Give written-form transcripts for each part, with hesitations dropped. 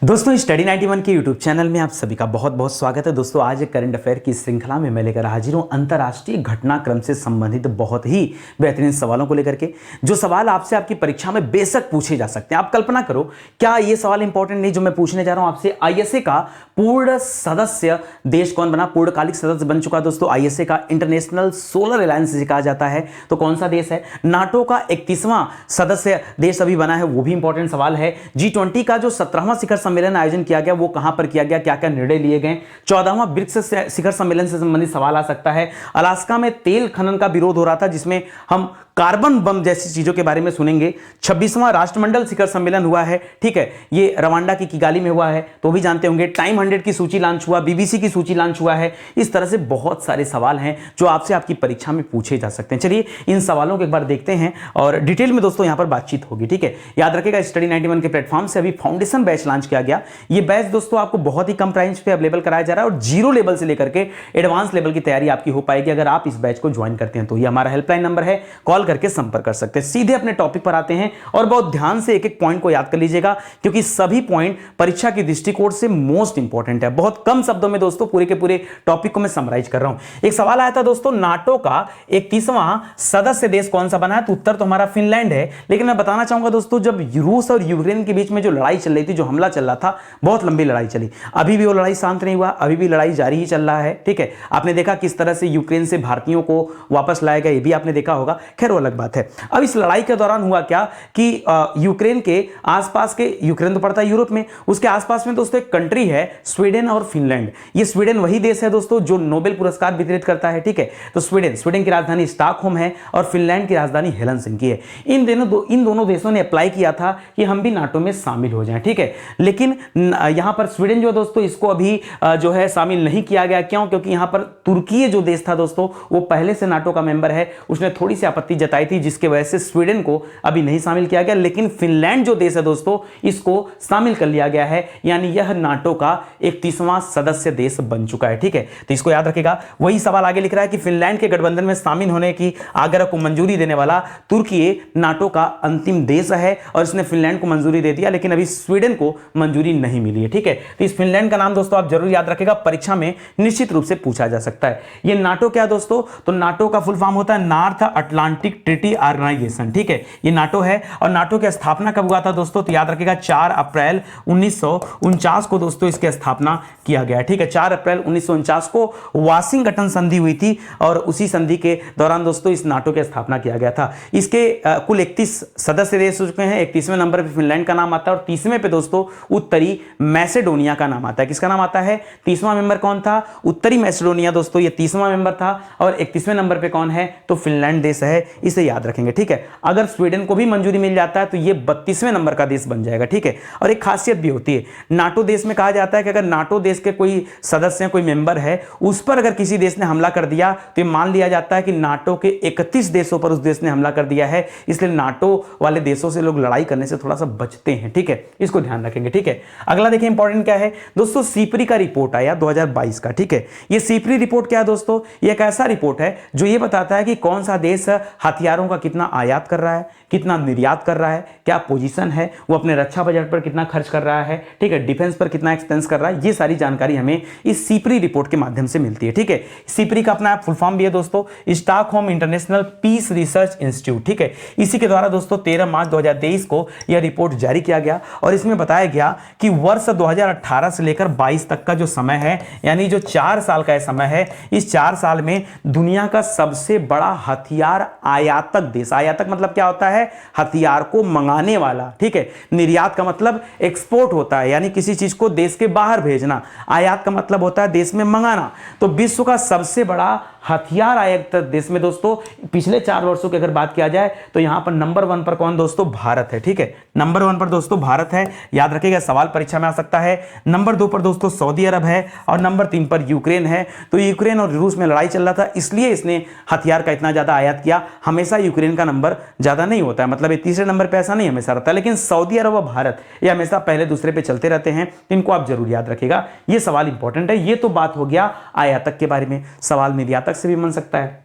दोस्तों स्टडी 91 के YouTube channel में आप सभी का बहुत बहुत स्वागत है। दोस्तों आज एक करंट अफेयर की श्रृंखला में मैं लेकर हाजिर हूं अंतर्राष्ट्रीय घटनाक्रम से संबंधित बहुत ही बेहतरीन सवालों को लेकर के, जो सवाल आपसे आपकी परीक्षा में बेशक पूछे जा सकते हैं। आप कल्पना करो, क्या ये सवाल इंपॉर्टेंट नहीं जो मैं पूछने जा रहा हूं आपसे? आईएसए का पूर्ण सदस्य देश कौन बना? पूर्णकालिक सदस्य बन चुका दोस्तों आईएसए का, इंटरनेशनल सोलर अलायंस जिसे कहा जाता है। तो कौन सा देश है? नाटो का 31वां सदस्य देश अभी बना है, वो भी इंपॉर्टेंट सवाल है। G20 का जो 17वां शिखर सम्मेलन आयोजन किया गया वो कहां पर किया गया, क्या क्या निर्णय लिए गए? 14वां ब्रिक्स शिखर सम्मेलन से संबंधित सवाल आ सकता है। अलास्का में तेल खनन का विरोध हो रहा था जिसमें हम कार्बन बम जैसी चीजों के बारे में सुनेंगे। 26वां राष्ट्रमंडल शिखर सम्मेलन हुआ है, ठीक है, ये रवांडा की किगाली में हुआ है, तो भी जानते होंगे। टाइम 100 की सूची लॉन्च हुआ, बीबीसी की सूची लॉन्च हुआ है। इस तरह से बहुत सारे सवाल हैं जो आपसे आपकी परीक्षा में पूछे जा सकते हैं। चलिए इन सवालों को एक बार देखते हैं और डिटेल में दोस्तों यहां पर बातचीत होगी, ठीक है। याद रखिएगा स्टडी 91 के प्लेटफॉर्म से अभी फाउंडेशन बैच लॉन्च किया गया। ये बैच दोस्तों आपको बहुत ही कम प्राइस पे अवेलेबल कराया जा रहा है और जीरो लेवल से लेकर के एडवांस लेवल की तैयारी आपकी हो पाएगी अगर आप इस बैच को ज्वाइन करते हैं। तो ये हमारा हेल्पलाइन नंबर है, कॉल करके संपर्क कर सकते हैं। सीधे अपने टॉपिक पर आते हैं और बहुत ध्यान से एक एक पॉइंट को याद कर लीजिएगा क्योंकि सभी पॉइंट परीक्षा की दृष्टिकोण से मोस्ट इंपॉर्टेंट है। बहुत कम शब्दों में दोस्तों पूरे के पूरे टॉपिक को मैं समराइज कर रहा हूं। एक सवाल आया था दोस्तों, नाटो का 31वां सदस्य देश कौन सा बना है? तो उत्तर तो हमारा फिनलैंड है। लेकिन मैं बताना चाहूंगा दोस्तों, जब रूस और यूक्रेन के बीच में जो लड़ाई चल रही थी, जो हमला चल रहा था, बहुत लंबी लड़ाई चली, अभी भी वो लड़ाई शांत नहीं हुआ, अभी भी लड़ाई जारी ही चल रहा है, ठीक है। आपने देखा किस तरह से यूक्रेन से भारतीयों को वापस लाया गया, ये भी आपने देखा होगा। खैर वो अलग बात है। अब इस लड़ाई के दौरान हुआ क्या कि यूक्रेन के आसपास के, यूक्रेन तो पड़ता है यूरोप में, उसके आसपास में दोस्तों एक कंट्री है स्वीडन और फिनलैंड। ये स्वीडन वही देश है दोस्तों जो नोबेल पुरस्कार वितरित करता है, ठीक है। तो स्वीडन की राजधानी स्टॉकहोम है और फिनलैंड की राजधानी हेलसिंकी है। इन दोनों देशों ने अप्लाई किया था कि हम भी नाटो में शामिल हो जाएं, ठीक है। लेकिन यहां पर स्वीडन जो है दोस्तों, इसको अभी जो है शामिल नहीं किया गया। क्यों? क्योंकि यहां पर तुर्की जो देश था दोस्तों, वो पहले से नाटो का मेंबर है, उसने थोड़ी सी आपत्ति जताई थी जिसके वजह से स्वीडन को अभी नहीं शामिल किया गया। लेकिन फिनलैंड जो देश है दोस्तों, इसको शामिल कर लिया गया है, यानी यह नाटो का 31वां सदस्य देश बन चुका है, ठीक है। तो इसको याद रखिएगा। वही सवाल आगे लिख रहा है कि फिनलैंड के गठबंधन में शामिल होने की आग्रह को मंजूरी देने वाला तुर्की नाटो का अंतिम देश है और इसने फिनलैंड को मंजूरी दे दिया, लेकिन अभी स्वीडन को मंजूरी नहीं मिली है, ठीक है। तो इस फिनलैंड का नाम दोस्तों आप जरूर याद रखिएगा, परीक्षा में निश्चित रूप से पूछा जा सकता है। ये नाटो क्या दोस्तों? तो नाटो का फुल फॉर्म होता है नॉर्थ अटलांटिक ट्रीटी ऑर्गेनाइजेशन, ठीक है। ये नाटो है और नाटो की स्थापना कब हुआ था दोस्तों? तो याद रखिएगा 4 अप्रैल 1949 को दोस्तों इसकी स्थापना किया गया, ठीक है। 4 अप्रैल 1949 को वाशिंगटन संधि हुई थी और उसी संधि के दौरान दोस्तों इस नाटो की स्थापना किया गया था। इसके कुल 31 सदस्य देश हो चुके हैं। 31वें नंबर पे फिनलैंड का नाम आता है और 30वें पे दोस्तों उत्तरी मैसेडोनिया का नाम आता है। किसका नाम आता है? 30वां मेंबर कौन था? उत्तरी मैसेडोनिया दोस्तों, ये 30वां मेंबर था। और 31वें नंबर पे कौन है? तो फिनलैंड देश है, इसे याद रखेंगे, ठीक है। अगर स्वीडन को भी मंजूरी मिल जाता है तो ये 32वें नंबर का देश बन जाएगा, ठीक है। और एक खासियत भी होती है, नाटो देश में कहा जाता है कि अगर नाटो देश के कोई सदस्य कोई मेंबर है, उस पर अगर किसी देश ने हमला कर दिया तो ये मान लिया जाता है कि नाटो के 31 देशों पर उस देश ने हमला कर दिया है, इसलिए नाटो वाले देशों से लोग लड़ाई करने से थोड़ा सा बचते हैं, ठीक है। इसको ध्यान रखेंगे, ठीक है। अगला देखिए इंपॉर्टेंट क्या है दोस्तों, सीपरी का रिपोर्ट आया 2022 का, ठीक है। ये सीपरी रिपोर्ट क्या है दोस्तों? ये एक ऐसा रिपोर्ट है जो ये बताता है कि कौन सा देश हथियारों का कितना आयात कर रहा है, कितना निर्यात कर रहा है, क्या पोजीशन है, वो अपने रक्षा बजट पर कितना खर्च कर रहा है, ठीक है, डिफेंस पर कितना एक्सपेंस कर रहा है। ये सारी जानकारी हमें इस सीपरी रिपोर्ट के माध्यम से मिलती है, ठीक है। सीपरी का अपना फुल फॉर्म भी है दोस्तों, Stockholm International Peace Research Institute, ठीक है। इसी के द्वारा दोस्तों 13 मार्च 2023 को यह रिपोर्ट जारी किया गया और इसमें बताया गया कि वर्ष 2018 से लेकर 22 तक का जो समय है, यानी जो 4 साल का समय है, इस 4 साल में दुनिया का सबसे बड़ा हथियार आयातक देश, आयातक मतलब क्या होता है? हथियार को मंगाने वाला, ठीक है। निर्यात का मतलब एक्सपोर्ट होता है, यानी किसी चीज को देश के बाहर भेजना। आयात का मतलब होता है देश में मंगाना। तो विश्व का सबसे बड़ा हथियार आयात देश में दोस्तों पिछले 4 वर्षों की अगर बात किया जाए तो यहां पर नंबर 1 पर कौन दोस्तों? भारत है, ठीक है। नंबर 1 पर दोस्तों भारत है, याद रखिएगा, सवाल परीक्षा में आ सकता है। नंबर 2 पर दोस्तों सऊदी अरब है और नंबर 3 पर यूक्रेन है। तो यूक्रेन और रूस में लड़ाई चल रहा था, इसलिए इसने हथियार का इतना ज्यादा आयात किया। हमेशा यूक्रेन का नंबर ज्यादा नहीं होता है, मतलब ये तीसरे नंबर पे ऐसा नहीं हमेशा रहता है, लेकिन सऊदी अरब और भारत ये हमेशा पहले दूसरे पे चलते रहते हैं। इनको आप जरूर याद रखिएगा, ये सवाल इंपॉर्टेंट है। ये तो बात हो गया आयातक के बारे में, सवाल निर्यातक से भी बन सकता है।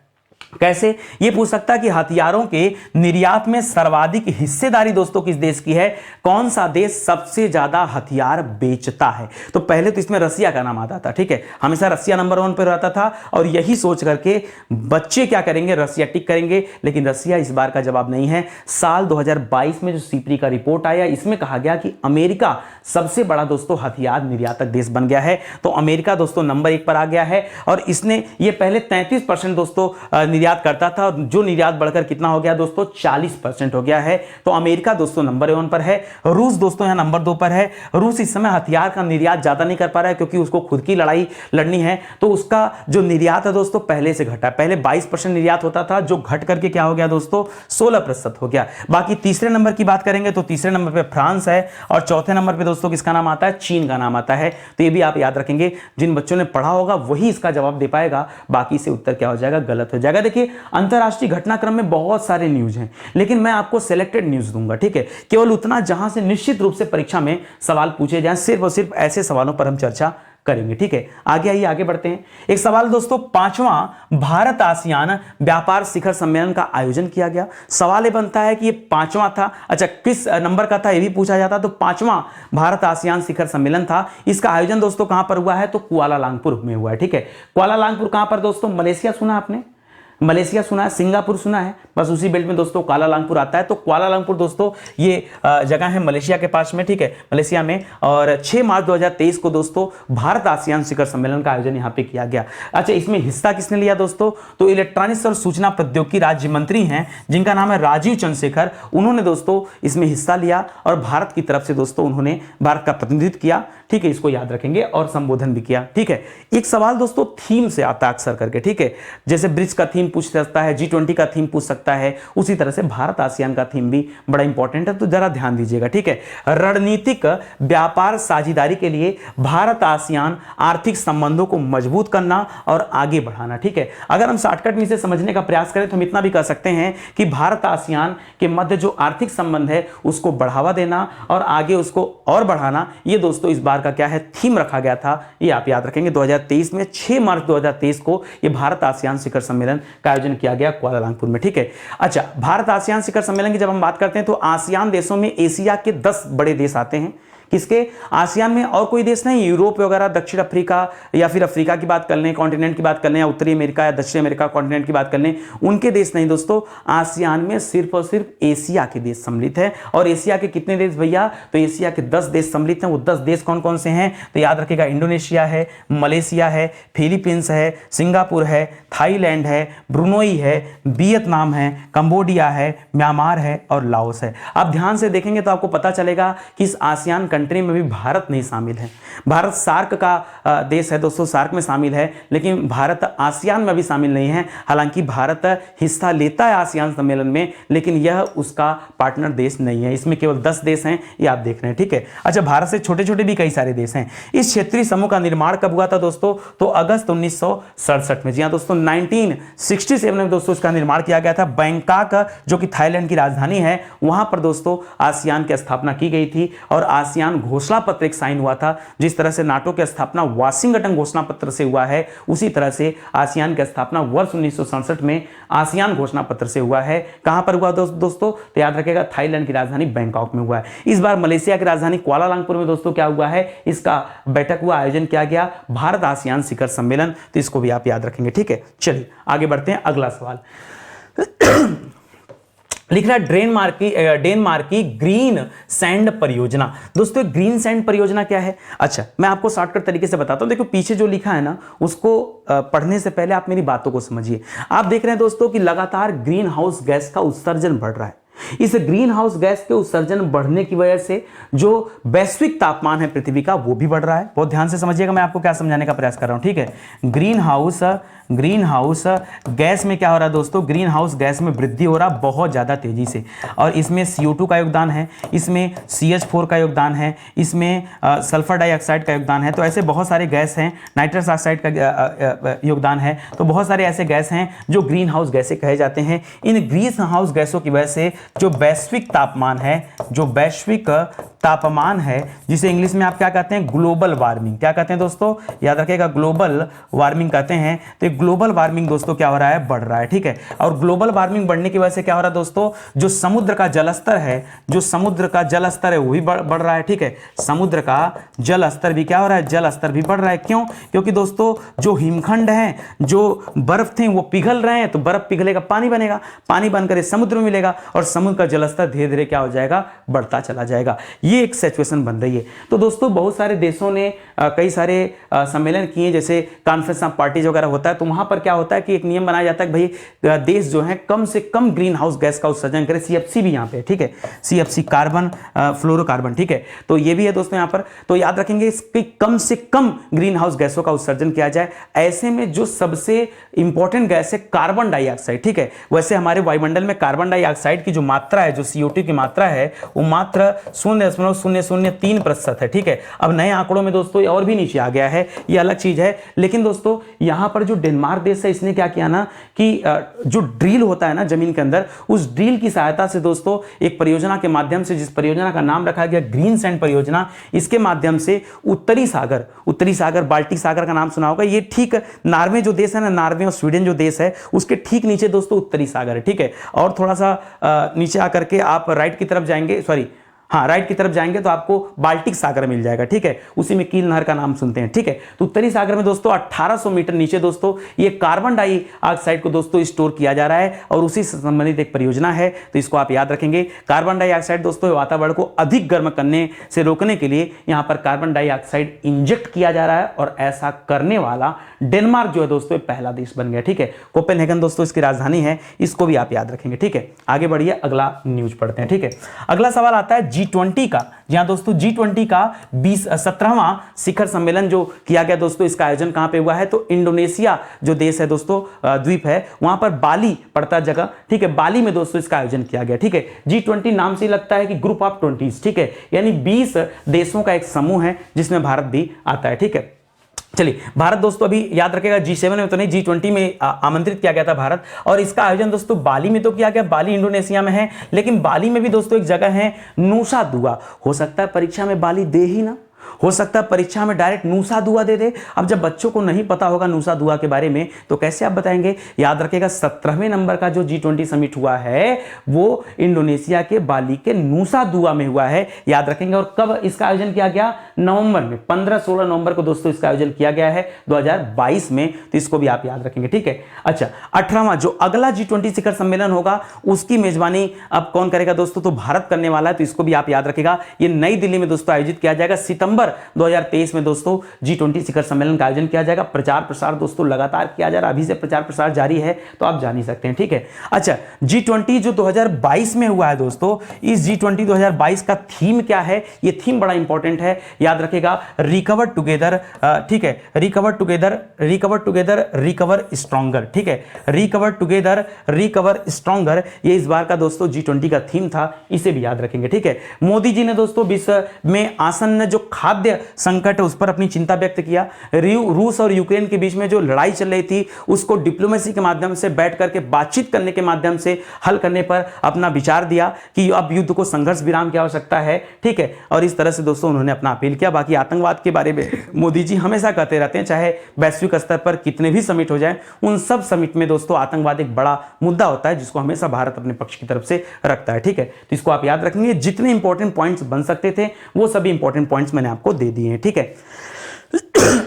कैसे? ये पूछ सकता है कि हथियारों के निर्यात में सर्वाधिक हिस्सेदारी दोस्तों किस देश की है? कौन सा देश सबसे ज्यादा हथियार बेचता है? तो पहले तो इसमें रसिया का नाम आता था, ठीक है, हमेशा रसिया नंबर 1 पर रहता था और यही सोच करके बच्चे क्या करेंगे, रसिया टिक करेंगे, लेकिन रसिया इस बार का जवाब नहीं है। साल 2022 में जो सीपीटी का रिपोर्ट आया, इसमें कहा गया कि अमेरिका सबसे बड़ा दोस्तों हथियार निर्यातक देश बन गया है। तो अमेरिका दोस्तों नंबर 1 पर आ गया है और इसने ये पहले 33% दोस्तों निर्यात करता था और जो निर्यात बढ़कर कितना हो गया दोस्तों, 40% हो गया है। तो अमेरिका दोस्तों नंबर 1 पर है। रूस दोस्तों यहां नंबर 2 पर है। रूस इस समय हथियार का निर्यात ज्यादा नहीं कर पा रहा है क्योंकि उसको खुद की लड़ाई लड़नी है, तो उसका जो निर्यात है दोस्तों पहले से घटा। पहले 22% निर्यात होता था, जो घट करके क्या हो गया दोस्तों, 16% हो गया। बाकी तीसरे नंबर की बात करेंगे तो तीसरे नंबर पे फ्रांस है और चौथे नंबर पे दोस्तों किसका नाम आता है, चीन का नाम आता है। तो ये भी आप याद रखेंगे, जिन बच्चों ने पढ़ा होगा वही इसका जवाब दे पाएगा, बाकी से उत्तर क्या हो जाएगा, गलत हो जाएगा। देखिए अंतरराष्ट्रीय घटनाक्रम में बहुत सारे न्यूज हैं, लेकिन मैं आपको सिलेक्टेड न्यूज दूंगा, ठीक है, केवल उतना जहां से निश्चित रूप से परीक्षा में सवाल पूछे जाएं, सिर्फ और सिर्फ ऐसे सवालों पर हम चर्चा करेंगे, ठीक है। आगे आइए, आगे बढ़ते हैं। एक सवाल दोस्तों, 5वां भारत आसियान व्यापार शिखर सम्मेलन का आयोजन किया गया। सवाल ये बनता है कि ये 5वां था, अच्छा किस नंबर का था ये भी पूछा जाता, तो 5वां भारत आसियान शिखर सम्मेलन था। इसका आयोजन दोस्तों कहां पर हुआ है, तो कुआलालंपुर में हुआ है, ठीक है। कुआलालंपुर कहां पर दोस्तों, मलेशिया सुना आपने, मलेशिया सुना है, सिंगापुर सुना है, बस उसी बेल्ट में दोस्तों कुआलालंपुर आता है। तो कुआलालंपुर दोस्तों ये जगह है मलेशिया के पास में, ठीक है, मलेशिया में। और 6 मार्च 2023 को दोस्तों भारत आसियान शिखर सम्मेलन का आयोजन यहाँ पे किया गया। अच्छा, इसमें हिस्सा किसने लिया दोस्तों, तो इलेक्ट्रॉनिक्स और सूचना प्रौद्योगिकी राज्य मंत्री हैं जिनका नाम है राजीव चंद्रशेखर, उन्होंने दोस्तों इसमें हिस्सा लिया और भारत की तरफ से दोस्तों उन्होंने भारत का प्रतिनिधित्व किया, ठीक है, इसको याद रखेंगे, और संबोधन भी किया, ठीक है। एक सवाल दोस्तों थीम से आता है अक्सर करके, ठीक है, जैसे ब्रिक्स का थीम पूछ सकता है, G20 का थीम पूछ सकता है, उसी तरह से भारत आसियान का थीम भी बड़ा इंपॉर्टेंट है, तो जरा ध्यान दीजिएगा, ठीक है। रणनीतिक व्यापार साझेदारी के लिए भारत आसियान आर्थिक संबंधों को मजबूत करना और आगे बढ़ाना, ठीक है। अगर हम शॉर्टकट में इसे समझने का प्रयास करें तो हम इतना भी कह सकते हैं कि भारत आसियान के मध्य जो आर्थिक संबंध है उसको बढ़ावा देना और आगे उसको और बढ़ाना, ये दोस्तों इस बार का क्या है, थीम रखा गया था, ये आप याद रखेंगे। 2023 में 6 मार्च 2023 को ये भारत आसियान शिखर सम्मेलन का आयोजन किया गया कुआलालंपुर में, ठीक है। अच्छा, भारत आसियान शिखर सम्मेलन की जब हम बात करते हैं तो आसियान देशों में एशिया के 10 बड़े देश आते हैं। किसके, आसियान में और कोई देश नहीं, यूरोप वगैरह, दक्षिण अफ्रीका या फिर अफ्रीका की बात कर लें, कॉन्टिनेंट की बात कर लें, या उत्तरी अमेरिका या दक्षिण अमेरिका कॉन्टिनेंट की बात कर लें, उनके देश नहीं दोस्तों। आसियान में सिर्फ और सिर्फ एशिया के देश सम्मिलित है। और एशिया के कितने देश भैया, तो एशिया के 10 देश सम्मिलित हैं। वो 10 देश कौन कौन से हैं, तो याद रखिएगा, इंडोनेशिया है, मलेशिया है, फिलीपींस है, सिंगापुर है, थाईलैंड है, ब्रुनोई है, वियतनाम है, कंबोडिया है, म्यांमार है और लाओस है। आप ध्यान से देखेंगे तो आपको पता चलेगा कि इस आसियान कंट्री में भी भारत नहीं शामिल है। भारत सार्क का देश है दोस्तों, सार्क में शामिल है, लेकिन भारत आसियान में भी शामिल नहीं है। हालांकि भारत हिस्सा लेता है आसियान सम्मेलन में, लेकिन यह उसका पार्टनर देश नहीं है। इसमें केवल 10 देश हैं, ये आप देख रहे हैं, ठीक है। अच्छा, भारत से छोटे छोटे भी कई सारे देश हैं। इस क्षेत्रीय समूह का निर्माण कब हुआ था दोस्तों, तो अगस्त 1967 में। जी हाँ दोस्तों, 1967 में दोस्तों इसका निर्माण किया गया था। बैंकॉक जो कि थाईलैंड की राजधानी है, वहां पर दोस्तों आसियान की स्थापना की गई थी और आसियान घोषणा पत्र एक साइन हुआ था। जिस तरह से नाटो की स्थापना वाशिंगटन घोषणा पत्र से हुआ है, उसी तरह से आसियान की स्थापना वर्ष 1967 में आसियान घोषणा पत्र से हुआ है। कहां पर हुआ दोस्तों, तो याद रखिएगा, थाईलैंड की राजधानी बैंकॉक में हुआ है। इस बार मलेशिया की राजधानी कुआलालंपुर में दोस्तों क्या हुआ है, इसका बैठक हुआ, आयोजन किया गया, भारत आसियान शिखर सम्मेलन, तो इसको भी आप याद रखेंगे, ठीक है। चलिए आगे बढ़ते हैं, अगला सवाल लिख रहा है डेनमार्क की ग्रीन सैंड परियोजना। दोस्तों ग्रीन सैंड परियोजना क्या है, अच्छा मैं आपको शॉर्टकट तरीके से बताता हूं। देखो पीछे जो लिखा है ना, उसको पढ़ने से पहले आप मेरी बातों को समझिए। आप देख रहे हैं दोस्तों कि लगातार ग्रीन हाउस गैस का उत्सर्जन बढ़ रहा है। इस ग्रीन हाउस गैस के उत्सर्जन बढ़ने की वजह से जो वैश्विक तापमान है पृथ्वी का, वो भी बढ़ रहा है। बहुत ध्यान से समझिएगा, मैं आपको क्या समझाने का प्रयास कर रहा हूं, ठीक है। ग्रीन हाउस गैस में क्या हो रहा है दोस्तों, ग्रीन हाउस गैस में वृद्धि हो रहा है बहुत ज़्यादा तेजी से, और इसमें CO2 का योगदान है, इसमें CH4 का योगदान है, इसमें सल्फर डाइऑक्साइड का योगदान है। तो ऐसे बहुत सारे गैस हैं, नाइट्रस ऑक्साइड का योगदान है। तो बहुत सारे ऐसे गैस हैं जो ग्रीन हाउस गैसें कहे जाते हैं। इन ग्रीन हाउस गैसों की वजह से जो वैश्विक तापमान है, जो वैश्विक तापमान है, जिसे इंग्लिश में आप क्या कहते हैं, ग्लोबल वार्मिंग। क्या कहते हैं दोस्तों, याद रखिएगा, ग्लोबल वार्मिंग कहते हैं। तो ग्लोबल वार्मिंग दोस्तों क्या हो रहा है, बढ़ रहा है, ठीक है। और ग्लोबल वार्मिंग बढ़ने की वजह से क्या हो रहा है दोस्तों, जो समुद्र का जलस्तर है, जो समुद्र का जलस्तर है वो भी बढ़ रहा है, ठीक है। समुद्र का जल स्तर भी क्या हो रहा है, जल स्तर भी बढ़ रहा है। क्यों? क्योंकि दोस्तों जो हिमखंड हैं, जो बर्फ थे वो पिघल रहे हैं, तो बर्फ पिघलेगा, पानी बनेगा, पानी बनकर समुद्र में मिलेगा और समुद्र का जलस्तर धीरे धीरे क्या हो जाएगा, बढ़ता चला जाएगा। ये एक सिचुएशन बन रही है। तो दोस्तों बहुत सारे देशों ने कई सारे सम्मेलन किए, जैसे कॉन्फ्रेंस ऑफ पार्टीज वगैरह होता है, तो वहां पर क्या होता है कि एक नियम बनाया जाता है कि भाई देश जो है कम से कम ग्रीन हाउस गैस का उत्सर्जन करे। CFC भी यहाँ पे, ठीक है, CFC कार्बन फ्लोरोकार्बन, ठीक है। तो ये भी है दोस्तों यहाँ पर। तो याद रखेंगे इसकी कम से कम ग्रीन हाउस गैसों का उत्सर्जन किया जाए। ऐसे में जो सबसे इंपॉर्टेंट गैस है कार्बन डाइऑक्साइड, ठीक है। वैसे हमारे वायुमंडल में कार्बन डाइऑक्साइड की जो मात्रा है, जो CO2 की मात्रा है, वो मात्र 0.003% है, ठीक है। अब नए आंकड़ों में दोस्तों और भी नीचे आ गया है, ये अलग चीज है। लेकिन दोस्तों यहां पर जो डेनमार्क देश है, इसने क्या किया ना कि जो ड्रिल होता है ना जमीन के अंदर, उस ड्रिल की सहायता से दोस्तों एक परियोजना के माध्यम से, जिस परियोजना का नाम रखा गया ग्रीन सैंड परियोजना, इसके माध्यम से उत्तरी सागर, बाल्टिक सागर का नाम सुना होगा, ये ठीक नॉर्वे जो देश है ना, नॉर्वे और स्वीडन जो देश है, उसके ठीक नीचे दोस्तों उत्तरी सागर है, ठीक है। और थोड़ा सा नीचे आकर के आप राइट की तरफ जाएंगे, राइट की तरफ जाएंगे तो आपको बाल्टिक सागर मिल जाएगा, ठीक है। उसी में कील नहर का नाम सुनते हैं, ठीक है। तो उत्तरी सागर में दोस्तों 1800 मीटर नीचे दोस्तों ये कार्बन डाइऑक्साइड को दोस्तों स्टोर किया जा रहा है और उसी से संबंधित एक परियोजना है, तो इसको आप याद रखेंगे। कार्बन डाइऑक्साइड दोस्तों वातावरण को अधिक गर्म करने से रोकने के लिए यहां पर कार्बन डाइऑक्साइड इंजेक्ट किया जा रहा है, और ऐसा करने वाला डेनमार्क जो है दोस्तों पहला देश बन गया, ठीक है। कोपेनहेगन दोस्तों इसकी राजधानी है, इसको भी आप याद रखेंगे, ठीक है। आगे बढ़िए, अगला न्यूज पढ़ते हैं, ठीक है। अगला सवाल आता है G20 का। जी हाँ दोस्तों, G20 का 17वां शिखर सम्मेलन जो किया गया दोस्तों, इसका आयोजन कहां पे हुआ है, तो इंडोनेशिया जो देश है दोस्तों, द्वीप है, वहां पर बाली पड़ता जगह, ठीक है, बाली में दोस्तों इसका आयोजन किया गया, ठीक है। G20 नाम से लगता है कि ग्रुप ऑफ 20, ठीक है, यानी 20 देशों का एक समूह है जिसमें भारत भी आता है, ठीक है। चलिए, भारत दोस्तों अभी याद रखेगा G7 में तो नहीं, G20 में आमंत्रित किया गया था भारत, और इसका आयोजन दोस्तों बाली में तो किया गया, बाली इंडोनेशिया में है। लेकिन बाली में भी दोस्तों एक जगह है नूसा दुआ, हो सकता है परीक्षा में बाली दे ही ना, हो सकता है परीक्षा में डायरेक्ट नूसा दुआ दे दे। अब जब बच्चों को नहीं पता होगा नूसा दुआ के बारे में तो कैसे आप बताएंगे। याद रखिएगा 17वें नंबर का जो G20 समिट हुआ है वो इंडोनेशिया के बाली के नूसा दुआ में हुआ है, याद रखेंगे। और कब इसका आयोजन किया गया, नवंबर में, 15-16 नवंबर को दोस्तों इसका आयोजन किया गया है 2022 में, तो इसको भी आप याद रखेंगे, ठीक है। अच्छा, 18वां जो अगला G20 शिखर सम्मेलन होगा उसकी मेजबानी अब कौन करेगा दोस्तों, तो भारत करने वाला है, तो इसको भी आप याद रखेगा। ये नई दिल्ली में दोस्तों आयोजित किया जाएगा, सितंबर 2023 में दोस्तों G20 शिखर सम्मेलन का आयोजन किया जाएगा। प्रचार प्रसार दोस्तों लगातार किया जा रहा है, अभी से प्रचार प्रसार जारी है, तो आप जान ही सकते हैं, ठीक है। अच्छा, G20 जो 2022 में हुआ है दोस्तों, इस G20 2022 का थीम क्या है, ये थीम बड़ा इंपॉर्टेंट है, याद रखेगा, रिकवर टुगेदर, ठीक है, रिकवर टुगेदर, रिकवर स्ट्रॉन्गर, ठीक है, रिकवर टुगेदर, रिकवर स्ट्रॉन्गर, ये इस बार का दोस्तों G20 का थीम था, इसे भी याद रखेंगे, ठीक है। मोदी जी ने दोस्तों विश्व में आसन्न जो खाद्य संकट है उस पर अपनी चिंता व्यक्त किया। रूस और यूक्रेन के बीच में जो लड़ाई चल रही थी उसको डिप्लोमेसी के माध्यम से बैठ करके बातचीत करने के माध्यम से हल करने पर अपना विचार दिया कि अब युद्ध को संघर्ष विराम की आवश्यकता है, ठीक है। और इस तरह से दोस्तों उन्होंने अपना अपील किया। बाकी आतंकवाद के बारे में मोदी जी हमेशा कहते रहते हैं, चाहे वैश्विक स्तर पर कितने भी समिट हो जाए, उन सब समिट में दोस्तों आतंकवाद एक बड़ा मुद्दा होता है जिसको हमेशा भारत अपने पक्ष की तरफ से रखता है, ठीक है। तो इसको आप याद रखेंगे। जितने इंपॉर्टेंट पॉइंट्स बन सकते थे वो सभी इंपॉर्टेंट पॉइंट्स मैंने आपको दे दिए हैं, ठीक है।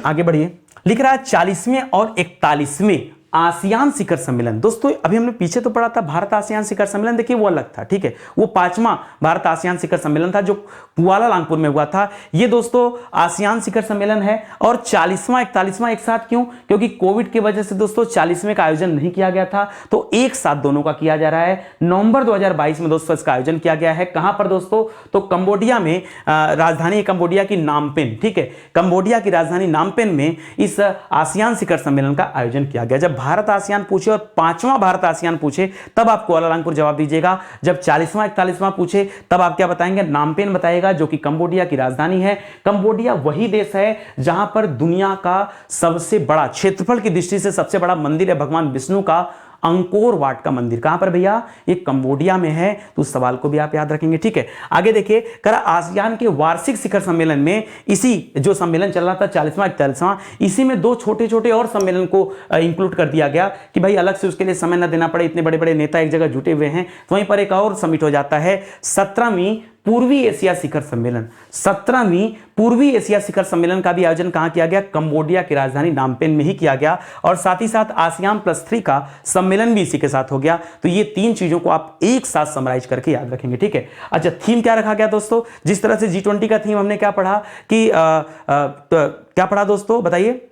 आगे बढ़िए, लिख रहा है 40वें और 41वें आसियान शिखर सम्मेलन। दोस्तों अभी हमने पीछे तो पढ़ा था भारत आसियान शिखर सम्मेलन, देखिए वो अलग था, ठीक है, वो 5वां भारत आसियान शिखर सम्मेलन था जो कुआलालंपुर में हुआ था। ये दोस्तों आसियान शिखर सम्मेलन है। और 40वां 41वां एक साथ क्यों, क्योंकि कोविड की वजह से दोस्तों 40वें का आयोजन नहीं किया गया था, तो एक साथ दोनों का किया जा रहा है। नवंबर 2022 में दोस्तों इसका आयोजन किया गया है। कहां पर दोस्तों, तो कंबोडिया में, राजधानी कंबोडिया की नामपेन, ठीक है, कंबोडिया की राजधानी नामपेन में इस आसियान शिखर सम्मेलन का आयोजन किया गया। जब भारत आसियान पूछे और 5वां भारत आसियान पूछे तब आप कुआलालंपुर जवाब दीजिएगा। जब 40वां 41वां पूछे तब आप क्या बताएंगे, नामपेन बताइएगा, जो कि कंबोडिया की राजधानी है। कंबोडिया वही देश है जहां पर दुनिया का सबसे बड़ा, क्षेत्रफल की दृष्टि से सबसे बड़ा मंदिर है भगवान विष्णु का, अंकोर वाट का मंदिर। कहां पर भैया? ये कंबोडिया में है। तो उस सवाल को भी आप याद रखेंगे, ठीक है। आगे देखिए, करा आसियान के वार्षिक शिखर सम्मेलन में, इसी जो सम्मेलन चल रहा था 40वां 41वां, इसी में दो छोटे छोटे और सम्मेलन को इंक्लूड कर दिया गया कि भाई अलग से उसके लिए समय न देना पड़े, इतने बड़े बड़े नेता एक जगह जुटे हुए हैं। तो वहीं पर एक और समिट हो जाता है 17वीं पूर्वी एशिया शिखर सम्मेलन। 17वीं पूर्वी एशिया शिखर सम्मेलन का भी आयोजन कहां किया गया? कंबोडिया की राजधानी नामपेन में ही किया गया। और साथ ही साथ आसियान +3 का सम्मेलन भी इसी के साथ हो गया। तो ये तीन चीजों को आप एक साथ समराइज करके याद रखेंगे, ठीक है। अच्छा, थीम क्या रखा गया दोस्तों? जिस तरह से G20 का थीम हमने क्या पढ़ा कि क्या पढ़ा दोस्तों, बताइए?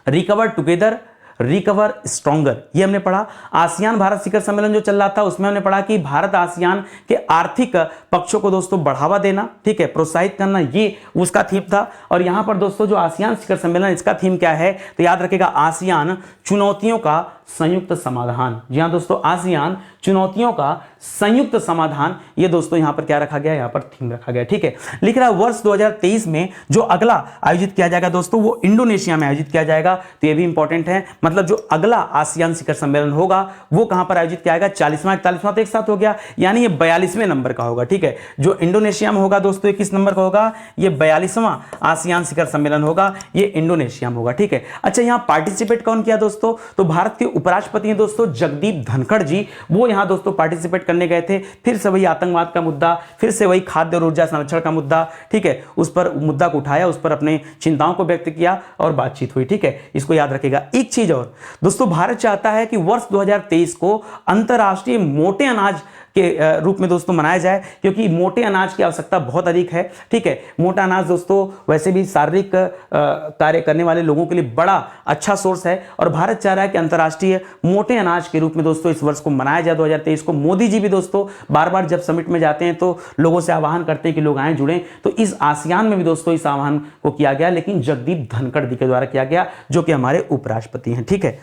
रिकवर टुगेदर, रिकवर स्ट्रॉन्गर, ये हमने पढ़ा। आसियान भारत शिखर सम्मेलन जो चल रहा था उसमें हमने पढ़ा कि भारत आसियान के आर्थिक पक्षों को दोस्तों बढ़ावा देना, ठीक है, प्रोत्साहित करना, ये उसका थीम था। और यहां पर दोस्तों जो आसियान शिखर सम्मेलन, इसका थीम क्या है? तो याद रखिएगा, आसियान चुनौतियों का संयुक्त समाधान। जी हां दोस्तों, आसियान चुनौतियों का संयुक्त समाधान, ये दोस्तों यहां पर क्या रखा गया? यहां पर थीम रखा गया, ठीक है। लिख रहा है वर्ष 2023 में जो अगला आयोजित किया जाएगा दोस्तों, वो इंडोनेशिया में आयोजित किया जाएगा। तो ये भी इंपॉर्टेंट है, मतलब जो अगला आसियान शिखर सम्मेलन होगा वो कहां पर आयोजित किया जाएगा? 40वां 41वां तो एक साथ हो गया, यानी ये 42वें नंबर का होगा, ठीक है। जो इंडोनेशिया में होगा दोस्तों, ये किस नंबर का होगा? ये 42वां आसियान शिखर सम्मेलन होगा, ये इंडोनेशिया में होगा, ठीक है। अच्छा, यहां पार्टिसिपेट कौन किया दोस्तों? तो भारत के उपराष्ट्रपति हैं दोस्तों जगदीप धनखड़ जी, वो यहां दोस्तों पार्टिसिपेट करने गए थे। फिर से वही आतंकवाद का मुद्दा, फिर से वही खाद्य और ऊर्जा संरक्षण का मुद्दा, ठीक है, उस पर मुद्दा को उठाया, उस पर अपने चिंताओं को व्यक्त किया और बातचीत हुई, ठीक है। इसको याद रखिएगा। एक चीज और दोस्तों, भारत चाहता है कि वर्ष 2023 को अंतर्राष्ट्रीय मोटे अनाज के रूप में दोस्तों मनाया जाए, क्योंकि मोटे अनाज की आवश्यकता बहुत अधिक है, ठीक है। मोटा अनाज दोस्तों वैसे भी शारीरिक कार्य करने वाले लोगों के लिए बड़ा अच्छा सोर्स है, और भारत चाह रहा है कि अंतर्राष्ट्रीय मोटे अनाज के रूप में दोस्तों इस वर्ष को मनाया जाए 2023 को। मोदी जी भी दोस्तों बार बार जब समिट में जाते हैं तो लोगों से आह्वान करते हैं कि लोग आए जुड़ें। तो इस आसियान में भी दोस्तों इस आह्वान को किया गया, लेकिन जगदीप धनखड़ जी के द्वारा किया गया, जो कि हमारे उपराष्ट्रपति हैं, ठीक है।